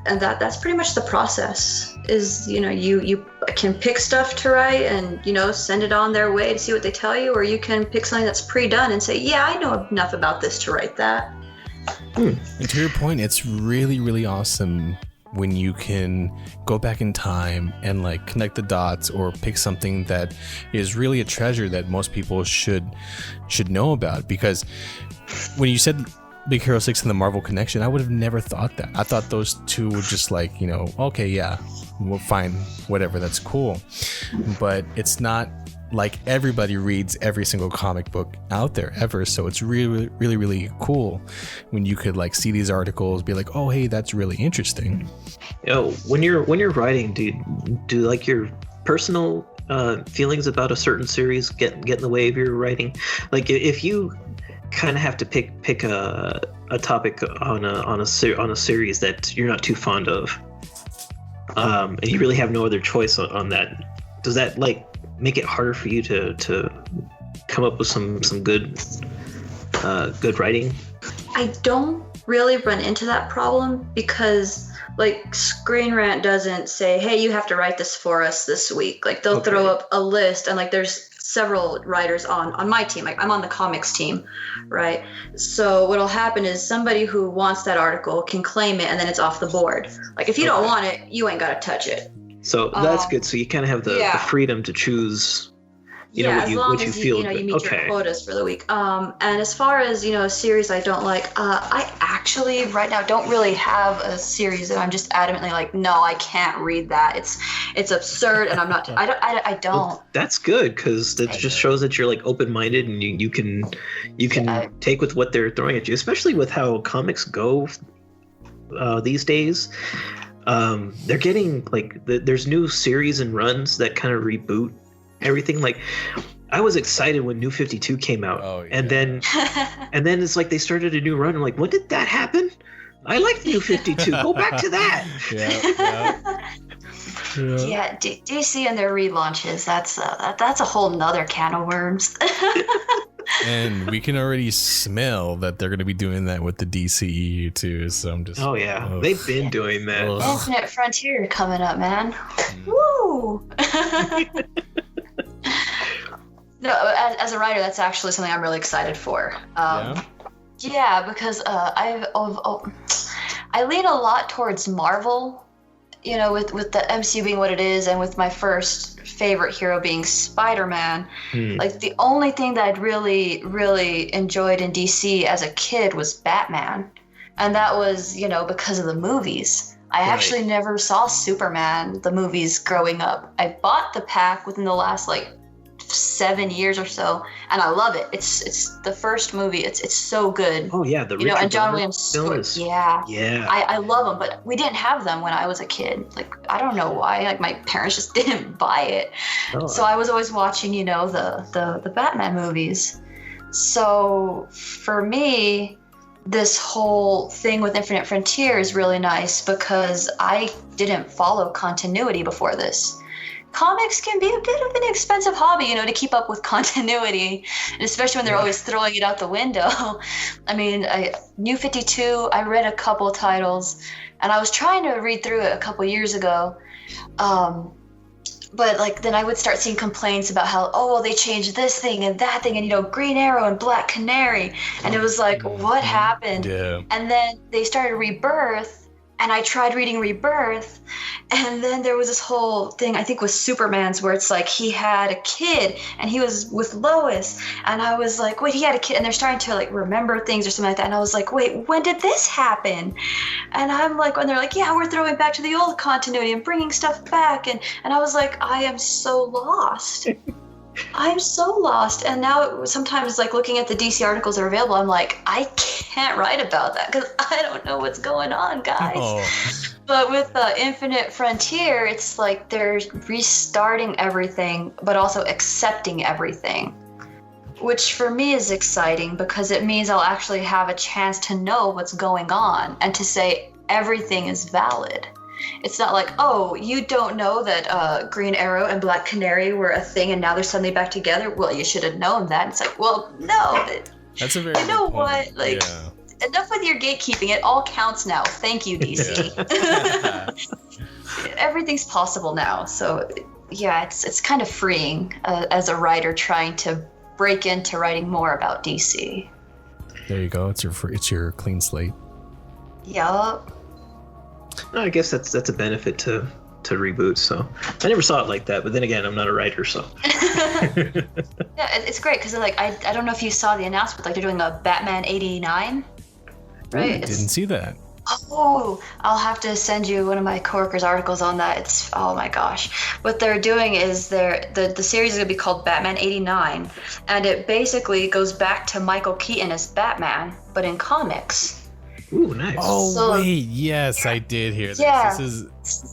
And that's pretty much the process is, you know, you can pick stuff to write and, you know, send it on their way to see what they tell you, or you can pick something that's pre-done and say, yeah, I know enough about this to write that. And to your point, it's really, really awesome when you can go back in time and like connect the dots or pick something that is really a treasure that most people should know about. Because when you said Big Hero 6 and the Marvel connection, I would have never thought that. I thought those two were just like, you know, okay, yeah, we'll find whatever, that's cool. But it's not like everybody reads every single comic book out there ever. So it's really, really, really cool when you could like see these articles, be like, oh, hey, that's really interesting. You know, when you're writing, do like your personal feelings about a certain series get in the way of your writing? Like if you kind of have to pick a topic on a series that you're not too fond of, and you really have no other choice on that, does that like make it harder for you to come up with some good writing? I don't really run into that problem because like Screen Rant doesn't say, hey, you have to write this for us this week. Like they'll throw up a list and like there's several writers on my team. Like I'm on the comics team, right? So what'll happen is somebody who wants that article can claim it and then it's off the board. Like if you don't want it, you ain't got to touch it. So that's good. So you kind of have the freedom to choose, you know, what you feel. You know, you meet your quotas for the week. And as far as, you know, a series I don't like, I actually right now don't really have a series that I'm just adamantly like, no, I can't read that. It's absurd, and I'm not. I don't. Well, that's good because that just shows that you're like open-minded and you can take with what they're throwing at you, especially with how comics go these days. They're getting like there's new series and runs that kind of reboot everything. Like I was excited when New 52 came out, and then it's like they started a new run. I'm like, when did that happen? I like New 52. Go back to that. Yeah, DC and their relaunches. That's a whole nother can of worms. And we can already smell that they're going to be doing that with the DCEU too. So I'm just. Oh yeah, they've been doing that. Infinite Frontier coming up, man. Woo! No, as a writer, that's actually something I'm really excited for. Yeah, because I lean a lot towards Marvel. You know, with the MCU being what it is, and with my first favorite hero being Spider-Man, like the only thing that I'd really, really enjoyed in DC as a kid was Batman. And that was, you know, because of the movies. I actually never saw Superman, the movies, growing up. I bought the pack within the last, like, 7 years or so, and I love it. It's the first movie. It's so good. Oh yeah, the Richard and John Donner Williams film score. is- Yeah. Yeah. I love them, but we didn't have them when I was a kid. Like, I don't know why. Like, my parents just didn't buy it. Oh, So I was always watching, the Batman movies. So for me, this whole thing with Infinite Frontier is really nice because I didn't follow continuity before this. Comics can be a bit of an expensive hobby, to keep up with continuity, and especially when they're always throwing it out the window. I mean, New 52, I read a couple titles, and I was trying to read through it a couple years ago. But like then I would start seeing complaints about how, they changed this thing and that thing, and Green Arrow and Black Canary, and it was like, what happened? Yeah. And then they started Rebirth, and I tried reading Rebirth, and then there was this whole thing, I think with Superman's, where it's like he had a kid and he was with Lois, and I was like, wait, he had a kid, and they're starting to like remember things or something like that, and I was like, wait, when did this happen? And I'm like, when they're like, yeah, we're throwing back to the old continuity and bringing stuff back, and I was like, I am so lost. I'm so lost. And now sometimes like looking at the DC articles that are available, I'm like, I can't write about that because I don't know what's going on, guys. Oh. But with Infinite Frontier, it's like they're restarting everything, but also accepting everything, which for me is exciting because it means I'll actually have a chance to know what's going on and to say everything is valid. It's not like, you don't know that Green Arrow and Black Canary were a thing and now they're suddenly back together? Well, you should have known that. It's like, well, no. That's a very You know good what? point. Like, enough with your gatekeeping. It all counts now. Thank you, DC. Everything's possible now. So, yeah, it's kind of freeing as a writer trying to break into writing more about DC. There you go. It's your clean slate. Yup. I guess that's a benefit to reboot. So I never saw it like that, but then again, I'm not a writer, so. Yeah, it's great because like I don't know if you saw the announcement, like they're doing a Batman 89, right? Didn't see that. Oh, I'll have to send you one of my coworkers' articles on that. It's, oh my gosh. What they're doing is the series is going to be called Batman 89, and it basically goes back to Michael Keaton as Batman, but in comics. Ooh, nice. Oh, So- wait. Yes, I did hear this.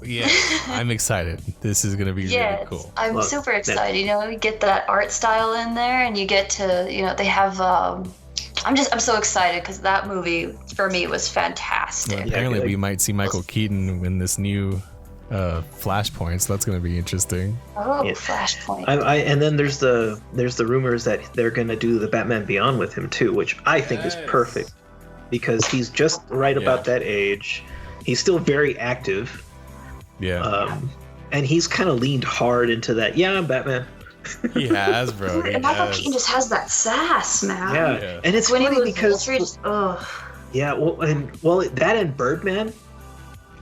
Yeah. I'm excited. This is going to be Yeah, really cool. I'm Well, super excited. You get that art style in there, and you get to, they have. I'm so excited because that movie for me was fantastic. Well, apparently, like- we might see Michael Keaton in this new Flashpoint, so that's going to be interesting. Oh, Yeah. Flashpoint. And then there's the rumors that they're gonna do the Batman Beyond with him too, which I think is perfect because he's just right about that age. He's still very active. Yeah. And he's kind of leaned hard into that. Yeah, I'm Batman. He has, bro. He And Michael has. Keaton just has that sass, man. Yeah, and it's When he funny was because that and Birdman.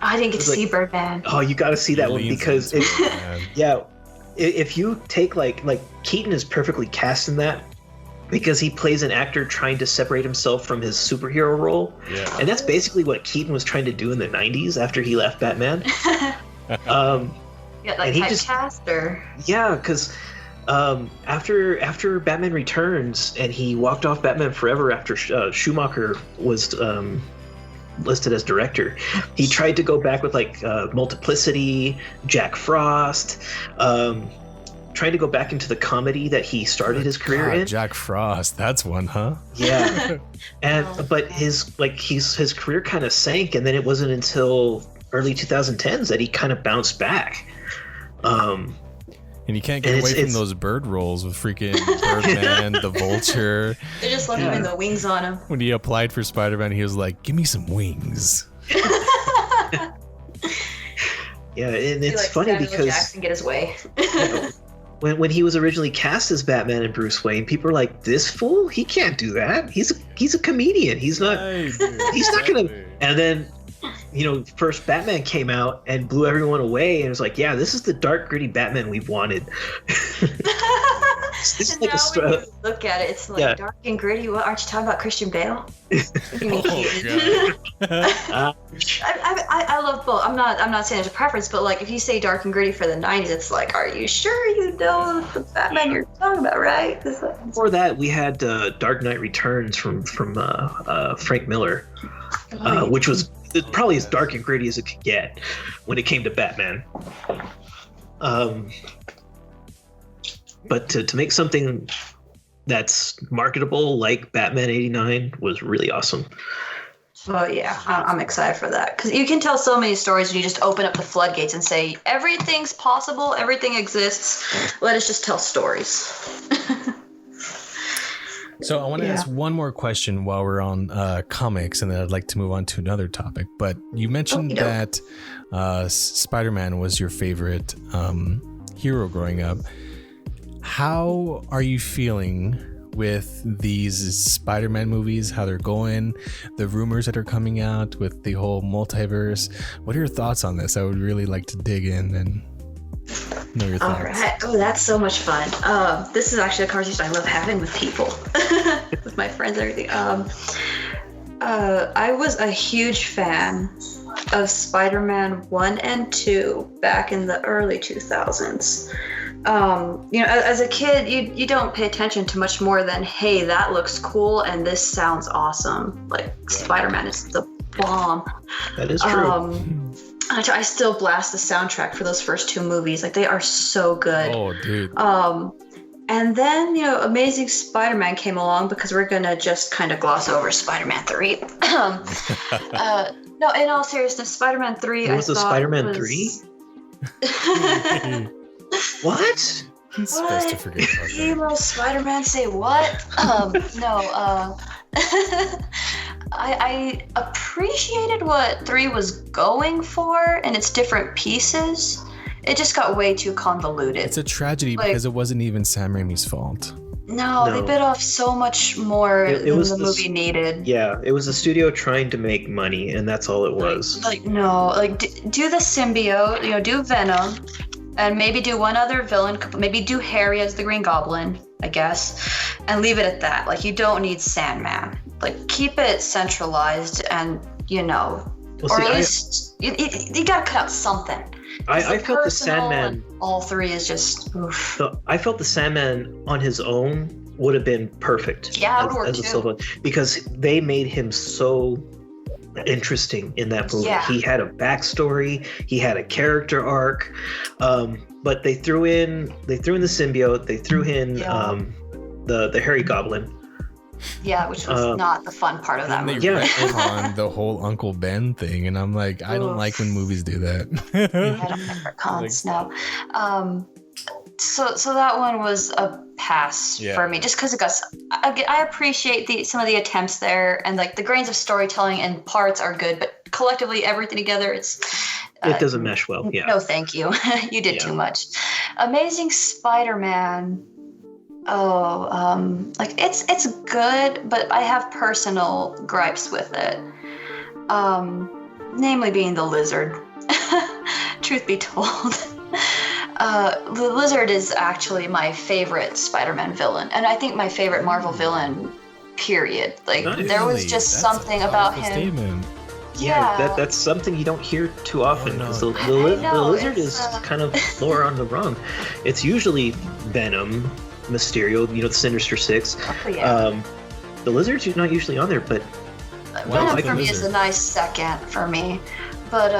I didn't get to Like- see Birdman. Oh, you got to see that He one leans because into it, it, man. yeah, if you take like Keaton is perfectly cast in that because he plays an actor trying to separate himself from his superhero role, Yeah. and that's basically what Keaton was trying to do in the '90s after he left Batman. Yeah, like and he just- typecast or Yeah, because after Batman Returns and he walked off Batman Forever after Schumacher was listed as director, he tried to go back with like Multiplicity, Jack Frost, trying to go back into the comedy that he started his career God, in. Jack Frost. That's one, huh? Yeah, but his career kind of sank, and then it wasn't until early 2010s that he kind of bounced back. And you can't get And away from it's- those bird rolls with freaking Birdman, the Vulture. they just left Yeah. him the wings on him. When he applied for Spider-Man, he was like, "Give me some wings." Yeah, and it's He, like, funny Samuel because Jackson get his way. when he was originally cast as Batman and Bruce Wayne, people were like, "This fool, he can't do that. He's a comedian. He's not gonna." And then, first Batman came out and blew everyone away, and it was like, "Yeah, this is the dark, gritty Batman we've wanted." It's And like now when you look at it, it's like dark and gritty. What, aren't you talking about Christian Bale? Oh, God. I love both. I'm not saying there's a preference, but like if you say dark and gritty for the 90s, it's like, are you sure you know the Batman you're talking about, right? Before that, we had Dark Knight Returns from Frank Miller, which was probably as dark and gritty as it could get when it came to Batman. But to make something that's marketable like Batman '89 was really awesome. So yeah, I'm excited for that because you can tell so many stories when you just open up the floodgates and say everything's possible, everything exists. Let us just tell stories. So I want to ask one more question while we're on comics, and then I'd like to move on to another topic. But you mentioned that Spider-Man was your favorite hero growing up. How are you feeling with these Spider-Man movies, how they're going, the rumors that are coming out with the whole multiverse? What are your thoughts on this? I would really like to dig in and know your thoughts. All right. Oh, that's so much fun. This is actually a conversation I love having with people, with my friends and everything. I was a huge fan of Spider-Man 1 and 2 back in the early 2000s. As a kid, you don't pay attention to much more than, hey, that looks cool and this sounds awesome. Like Spider-Man is the bomb. That is true. I still blast the soundtrack for those first two movies. Like they are so good. Oh, dude. And then, Amazing Spider-Man came along because we're going to just kind of gloss over Spider-Man 3. No, in all seriousness, Spider-Man 3, What was the Spider-Man 3? What? I'm supposed to forget about that. Emo Spider-Man say what? I appreciated what 3 was going for and its different pieces. It just got way too convoluted. It's a tragedy because it wasn't even Sam Raimi's fault. No, they bit off so much more than the movie needed. Yeah, it was the studio trying to make money, and that's all it was. Do the symbiote, do Venom, and maybe do one other villain, maybe do Harry as the Green Goblin, I guess, and leave it at that. Like, you don't need Sandman. Like, keep it centralized and, you gotta cut out something. I felt the Sandman. All 3 is just. Oof. So I felt the Sandman on his own would have been perfect. Yeah, it would work too. Because they made him so interesting in that movie. Yeah. He had a backstory. He had a character arc. But they threw in the symbiote. They threw in the Harry Goblin. Yeah, which was not the fun part of that movie. They on the whole Uncle Ben thing, and I'm like, I don't like when movies do that. I don't like retcons, no. So that one was a pass for me, just because I appreciate some of the attempts there, and like the grains of storytelling and parts are good, but collectively everything together, it doesn't mesh well. Yeah. No, thank you. You did too much. Amazing Spider-Man. It's good, but I have personal gripes with it. Namely being the Lizard. Truth be told. The Lizard is actually my favorite Spider-Man villain, and I think my favorite Marvel villain, period. Like, there was just something about him. Statement. Yeah, that's something you don't hear too often, because the Lizard is kind of lower on the rung. It's usually Venom, Mysterio, the Sinister Six. Oh, yeah. The Lizard's not usually on there, but Venom for me is a nice second for me. But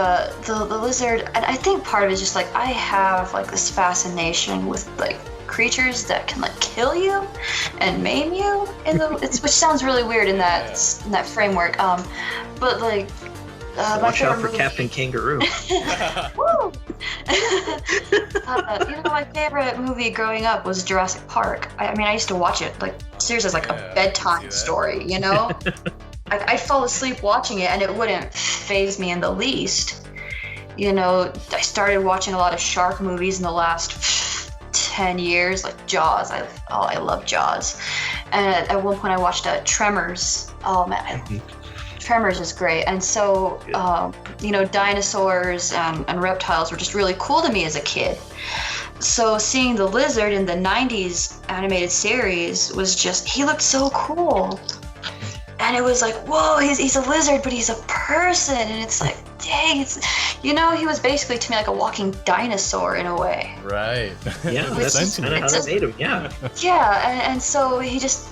the Lizard, and I think part of it is just like I have like this fascination with like creatures that can like kill you and maim you, which sounds really weird in that framework. But like. Watch out for Captain Kangaroo. Woo! My favorite movie growing up was Jurassic Park. I used to watch it like seriously as like a bedtime story. I'd fall asleep watching it and it wouldn't faze me in the least. I started watching a lot of shark movies in the last 10 years, like Jaws. I love Jaws. And at one point I watched Tremors. Oh man. Tremors is great, and so dinosaurs and reptiles were just really cool to me as a kid. So seeing the lizard in the 90s animated series was just, he looked so cool. And it was like, whoa, he's a lizard, but he's a person. And it's like, dang, he was basically to me like a walking dinosaur in a way. Right. Yeah, that's kind of how they made him, yeah. Yeah, and so his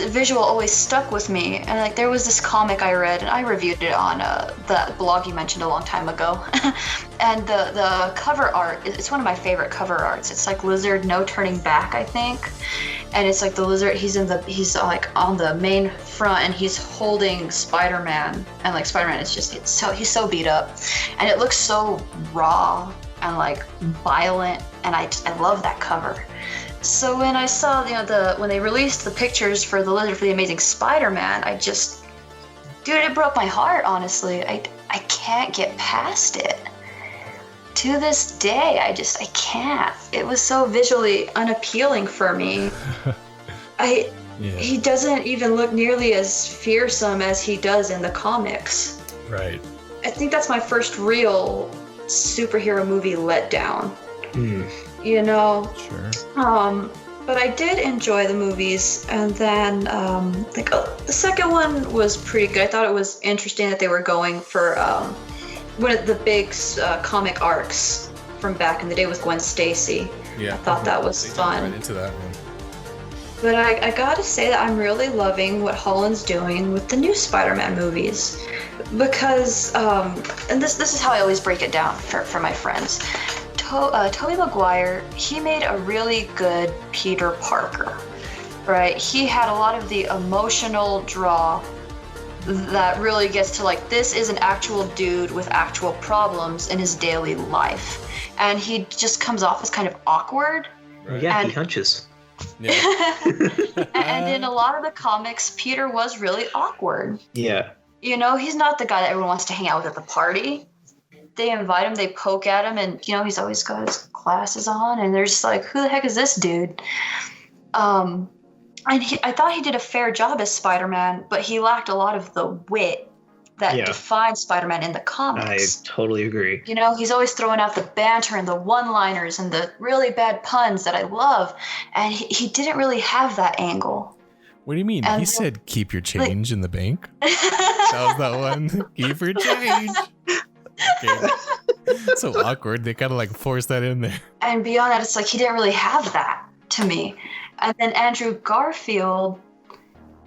visual always stuck with me. And like there was this comic I read, and I reviewed it on the blog you mentioned a long time ago. And the cover art, it's one of my favorite cover arts. It's like Lizard No Turning Back, I think. And it's like the lizard, he's like on the main front, and he's holding Spider-Man, and like Spider-Man is just he's so beat up, and it looks so raw and like violent, and I love that cover. So when I saw when they released the pictures for the Lizard for the Amazing Spider-Man, it broke my heart, honestly. I can't get past it. To this day, I can't. It was so visually unappealing for me. He doesn't even look nearly as fearsome as he does in the comics. Right. I think that's my first real superhero movie letdown. Sure. But I did enjoy the movies, and then the second one was pretty good. I thought it was interesting that they were going for one of the big comic arcs from back in the day with Gwen Stacy. Yeah. I thought that was fun. Right into that one. But I gotta say that I'm really loving what Holland's doing with the new Spider-Man movies, because and this is how I always break it down for my friends. Tobey Maguire, he made a really good Peter Parker, right? He had a lot of the emotional draw that really gets to like, this is an actual dude with actual problems in his daily life, and he just comes off as kind of awkward. Right. Yeah, he hunches. Yeah. And in a lot of the comics, Peter was really awkward. Yeah. He's not the guy that everyone wants to hang out with at the party. They invite him, they poke at him, and he's always got his glasses on, and they're just like, who the heck is this dude? And I thought he did a fair job as Spider-Man, but he lacked a lot of the wit that defined Spider-Man in the comics. I totally agree. He's always throwing out the banter and the one-liners and the really bad puns that I love, and he didn't really have that angle. What do you mean? He said, keep your change in the bank. That was that one. Keep your change. Okay. So awkward. They kind of like forced that in there. And beyond that, it's like he didn't really have that to me. And then Andrew Garfield,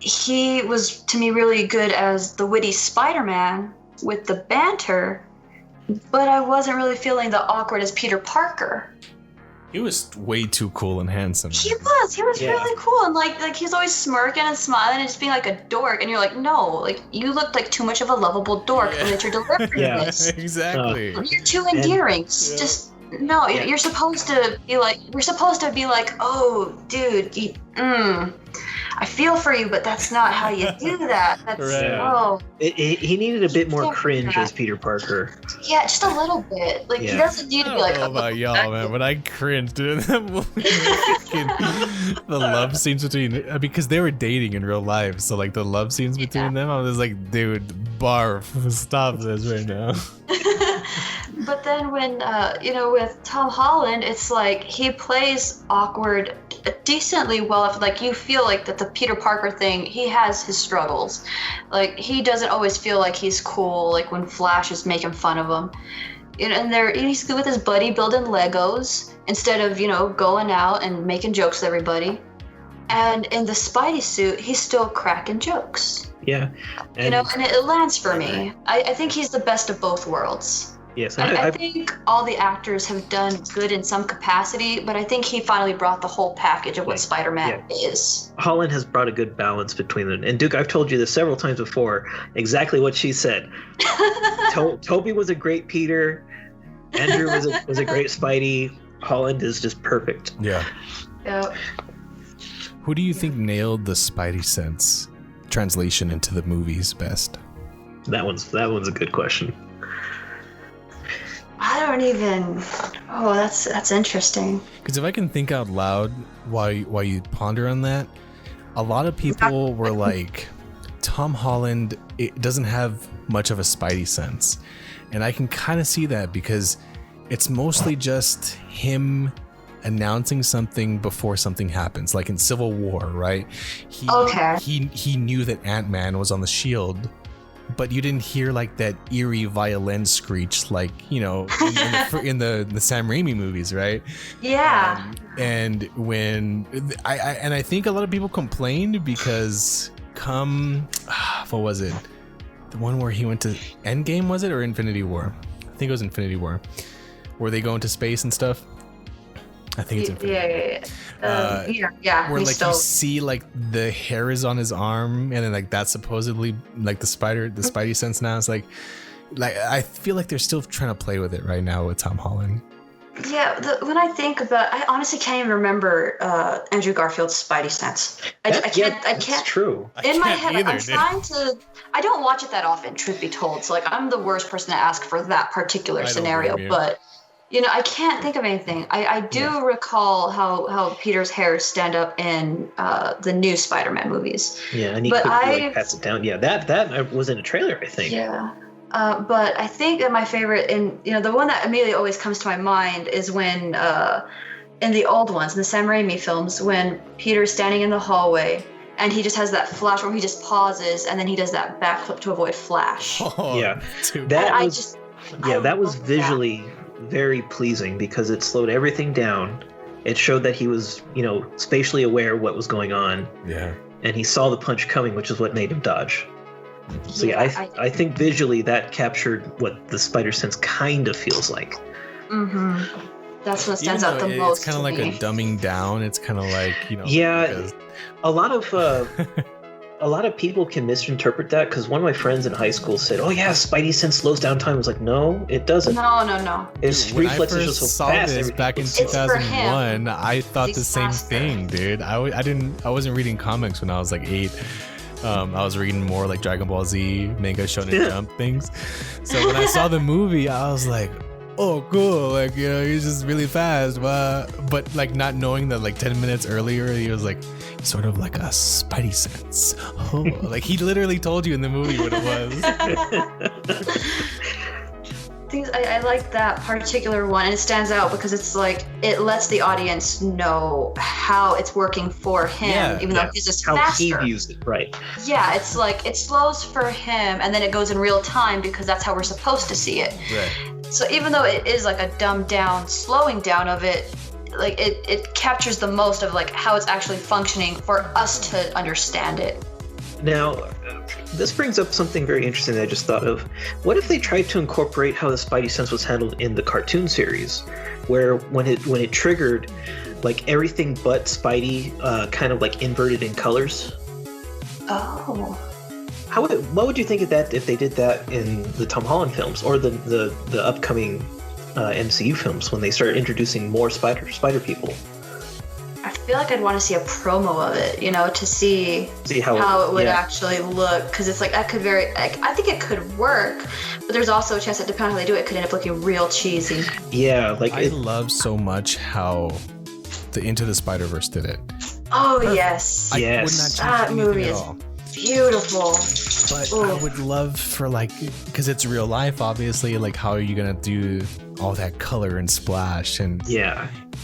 he was to me really good as the witty Spider-Man with the banter, but I wasn't really feeling the awkward as Peter Parker. He was way too cool and handsome. He was really cool, and like he's always smirking and smiling and just being like a dork, and you're like, no, like you look like too much of a lovable dork that you're delivering this. Exactly. You're too endearing. Just no, you're supposed to be like, oh, dude, I feel for you, but that's not how you do that. That's he needed a bit more cringe as Peter Parker. Yeah, just a little bit. Like he doesn't need to be like. I don't know about y'all, man, but I cringed during that movie. The love scenes between, because they were dating in real life, so like the love scenes between them, I was like, dude, barf, stop this right now. But then when with Tom Holland, it's like he plays awkward decently well. If like you feel like that the Peter Parker thing, he has his struggles. Like he doesn't always feel like he's cool. Like when Flash is making fun of him, and he's good with his buddy building Legos instead of going out and making jokes with everybody. And in the Spidey suit, he's still cracking jokes. Yeah, and it lands for me. I think he's the best of both worlds. Yes, I think all the actors have done good in some capacity, but I think he finally brought the whole package of what Spider-Man is. Holland has brought a good balance between them. And Duke, I've told you this several times before, exactly what she said. Toby was a great Peter. Andrew was a great Spidey. Holland is just perfect. Yeah. Yep. Who do you think nailed the Spidey sense translation into the movies best? That one's a good question. I don't even. Oh, that's interesting. Because if I can think out loud while you ponder on that, a lot of people were like, Tom Holland, it doesn't have much of a Spidey sense. And I can kind of see that because it's mostly just him announcing something before something happens, like in Civil War, right? He knew that Ant-Man was on the shield, but you didn't hear like that eerie violin screech, like, you know, in the Sam Raimi movies, right? Yeah. And when I think a lot of people complained because what was it? The one where he went to Endgame, was it, or Infinity War? I think it was Infinity War, where they go into space and stuff. I think it's Infinity. Yeah. Where like you see like the hair is on his arm, and then like that's supposedly like the Spidey sense now. It's like I feel like they're still trying to play with it right now with Tom Holland. Yeah, when I think about, I honestly can't even remember Andrew Garfield's Spidey sense. I can't. That's true. In my head, I'm trying to. I don't watch it that often, truth be told. So like, I'm the worst person to ask for that particular scenario. But you know, I can't think of anything. I do recall how Peter's hairs stand up in the new Spider-Man movies. Yeah, and he quickly pats it down. Yeah, that was in a trailer, I think. Yeah. But I think that my favorite, and you know, the one that immediately always comes to my mind is when, in the old ones, in the Sam Raimi films, when Peter's standing in the hallway and he just has that flash where he just pauses and then he does that backflip to avoid flash. Oh, yeah, that was visually very pleasing because it slowed everything down. It showed that he was, you know, spatially aware of what was going on. Yeah, and he saw the punch coming, which is what made him dodge. So I think visually that captured what the spider sense kind of feels like. Mm-hmm. That's what stands out the most. It's kind of like a dumbing down. It's kind of like, you know. Yeah, a lot of people can misinterpret that because one of my friends in high school said, "Oh yeah, Spidey sense slows down time." I was like, "No, it doesn't." No. His reflexes are so fast. This back in 2001, I thought the same thing, dude. I wasn't reading comics when I was like 8. I was reading more like Dragon Ball Z, manga, Shonen Jump things. So when I saw the movie, I was like, oh, cool. Like, you know, he's just really fast. But like not knowing that like 10 minutes earlier, he was like sort of like a Spidey sense. Oh, like he literally told you in the movie what it was. I like that particular one, and it stands out because it's like it lets the audience know how it's working for him, even though he's just how faster. He views it, right? Yeah, it's like it slows for him, and then it goes in real time because that's how we're supposed to see it. Right. So even though it is like a dumbed down, slowing down of it, like it captures the most of like how it's actually functioning for us to understand it. Now, this brings up something very interesting that I just thought of. What if they tried to incorporate how the Spidey sense was handled in the cartoon series, where when it triggered, like everything but Spidey kind of like inverted in colors? Oh. What would you think of that if they did that in the Tom Holland films or the upcoming MCU films when they started introducing more spider people? I feel like I'd want to see a promo of it, you know, to see how it would actually look, because it's like I think it could work, but there's also a chance that depending on how they do it, it could end up looking real cheesy. Yeah, like I love so much how the Into the Spider-Verse did it. Oh yes, I would not change that movie is beautiful. But I would love for like, because it's real life, obviously, like how are you gonna do all that color and splash and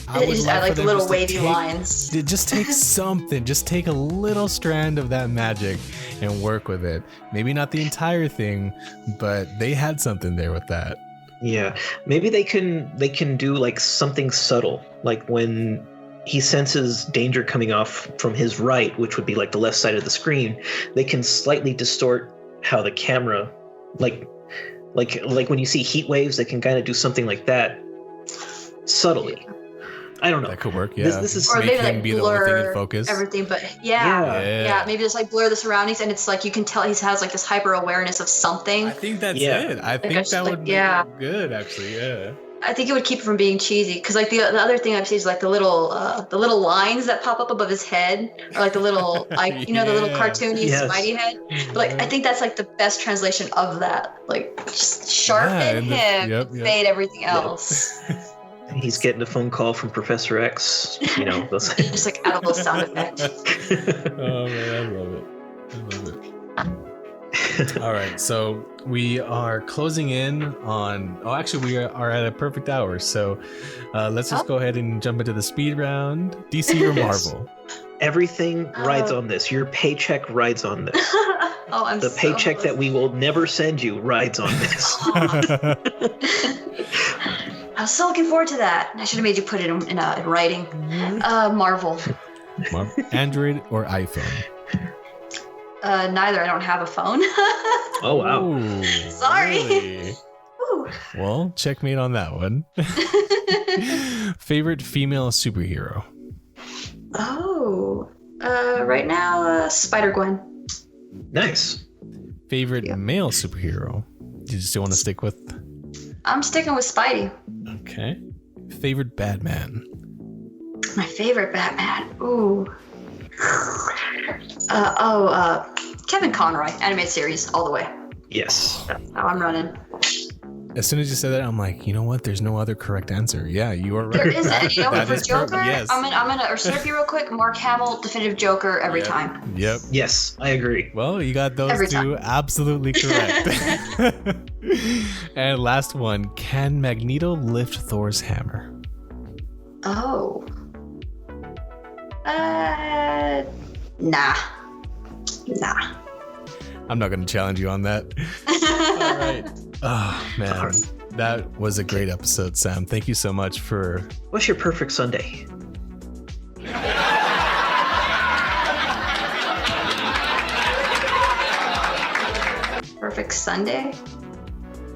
I would just add like the little wavy lines. Just take something, just take a little strand of that magic and work with it. Maybe not the entire thing, but they had something there with that. Yeah, maybe they can do like something subtle, like when he senses danger coming off from his right, which would be like the left side of the screen. They can slightly distort how the camera, like when you see heat waves, they can kind of do something like that subtly. Yeah. I don't know. That could work, yeah. This is or make maybe him like be the blur only thing in focus. Everything, but yeah, maybe just like blur the surroundings, and it's like you can tell he has like this hyper awareness of something. I think that's it. I think that would be good, actually. Yeah. I think it would keep it from being cheesy, because like the other thing I've seen is like the little lines that pop up above his head, or like the little like the little cartoony Spidey head. But like I think that's like the best translation of that. Like just sharpen him, fade everything else. He's getting a phone call from Professor X. You know, those just like audible sound effect. Oh man, I love it. All right, so we are closing in on. Oh, actually, we are at a perfect hour. So let's just go ahead and jump into the speed round. DC or Marvel? Everything rides on this. Your paycheck rides on this. The so paycheck that we will never send you rides on this. I was so looking forward to that. I should have made you put it in writing. Marvel. Android or iPhone? Neither. I don't have a phone. Oh, wow. Ooh, Sorry. really? Well, checkmate on that one. Favorite female superhero? Oh. Right now, Spider-Gwen. Nice. Favorite male superhero? Do you still want to stick with? I'm sticking with Spidey. Okay. Favorite Batman? My favorite Batman. Ooh. Kevin Conroy, animated series, all the way. Yes. That's how I'm running. As soon as you said that, I'm like, you know what? There's no other correct answer. Yeah, you are right. There isn't. You know what? For Joker, yes. I'm gonna stop you real quick. Mark Hamill, definitive Joker every time. Yep. Yes, I agree. Well, you got those Every two time. absolutely correct. And last one, can Magneto lift Thor's hammer? Oh. Nah. I'm not going to challenge you on that. All right. Oh, man. That was a great episode, Sam. Thank you so much for... What's your perfect Sunday? Perfect Sunday?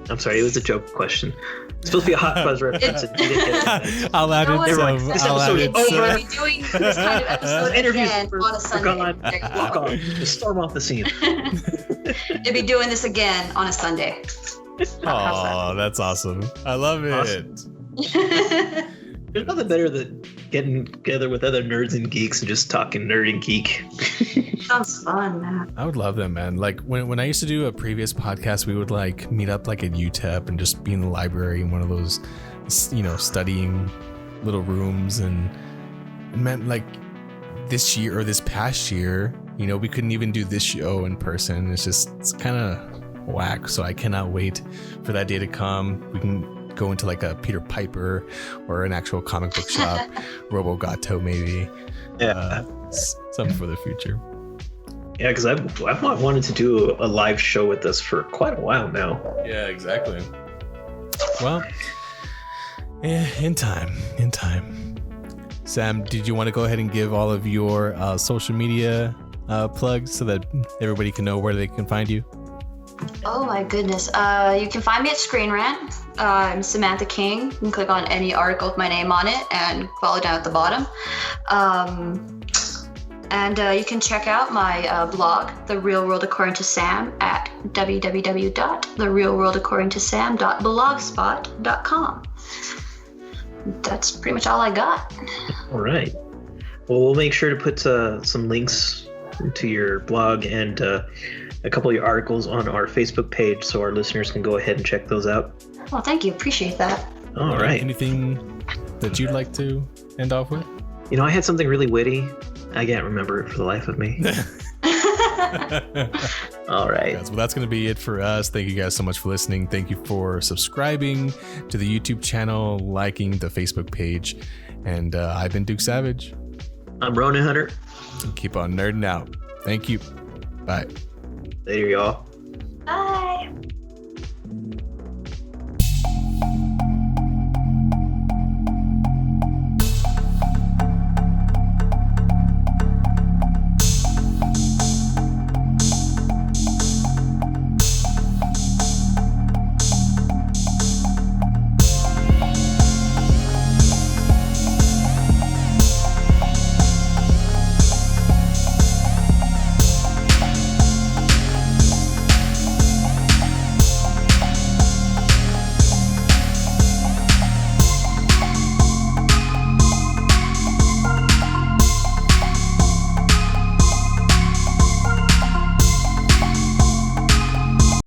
I'm sorry, it was a joke question. It's supposed to be a Hot Fuzz reference. And you didn't get it. I'll add You know it what? some. This I'll add episode it is some. over. We'll be doing this kind of episode Interviews again on a Sunday. gone. Walk on. Just storm off the scene. They'll be doing this again on a Sunday. Oh, that's awesome. I love it. Awesome. There's nothing better than getting together with other nerds and geeks and just talking nerd and geek. Sounds fun, man. I would love that, man. Like when I used to do a previous podcast, we would like meet up like at UTEP and just be in the library in one of those, studying little rooms. And it meant like this year or this past year, we couldn't even do this show in person. It's kind of whack. So I cannot wait for that day to come. We can go into like a Peter Piper or an actual comic book shop, Robo Gato maybe. Yeah. Something for the future. Yeah, because I've wanted to do a live show with us for quite a while now. Yeah, exactly. Well, in time. Sam, did you want to go ahead and give all of your social media plugs so that everybody can know where they can find you? Oh my goodness. You can find me at Screen Rant. I'm Samantha King. You can click on any article with my name on it and follow down at the bottom. And you can check out my blog, The Real World According to Sam, at www.therealworldaccordingtosam.blogspot.com. That's pretty much all I got. All right. Well, we'll make sure to put some links to your blog and a couple of your articles on our Facebook page so our listeners can go ahead and check those out. Well, thank you. Appreciate that. All right. Anything that you'd like to end off with? I had something really witty. I can't remember it for the life of me. All right. Well, that's going to be it for us. Thank you guys so much for listening. Thank you for subscribing to the YouTube channel, liking the Facebook page. And I've been Duke Savage. I'm Ronan Hunter. Keep on nerding out. Thank you. Bye. Later, y'all.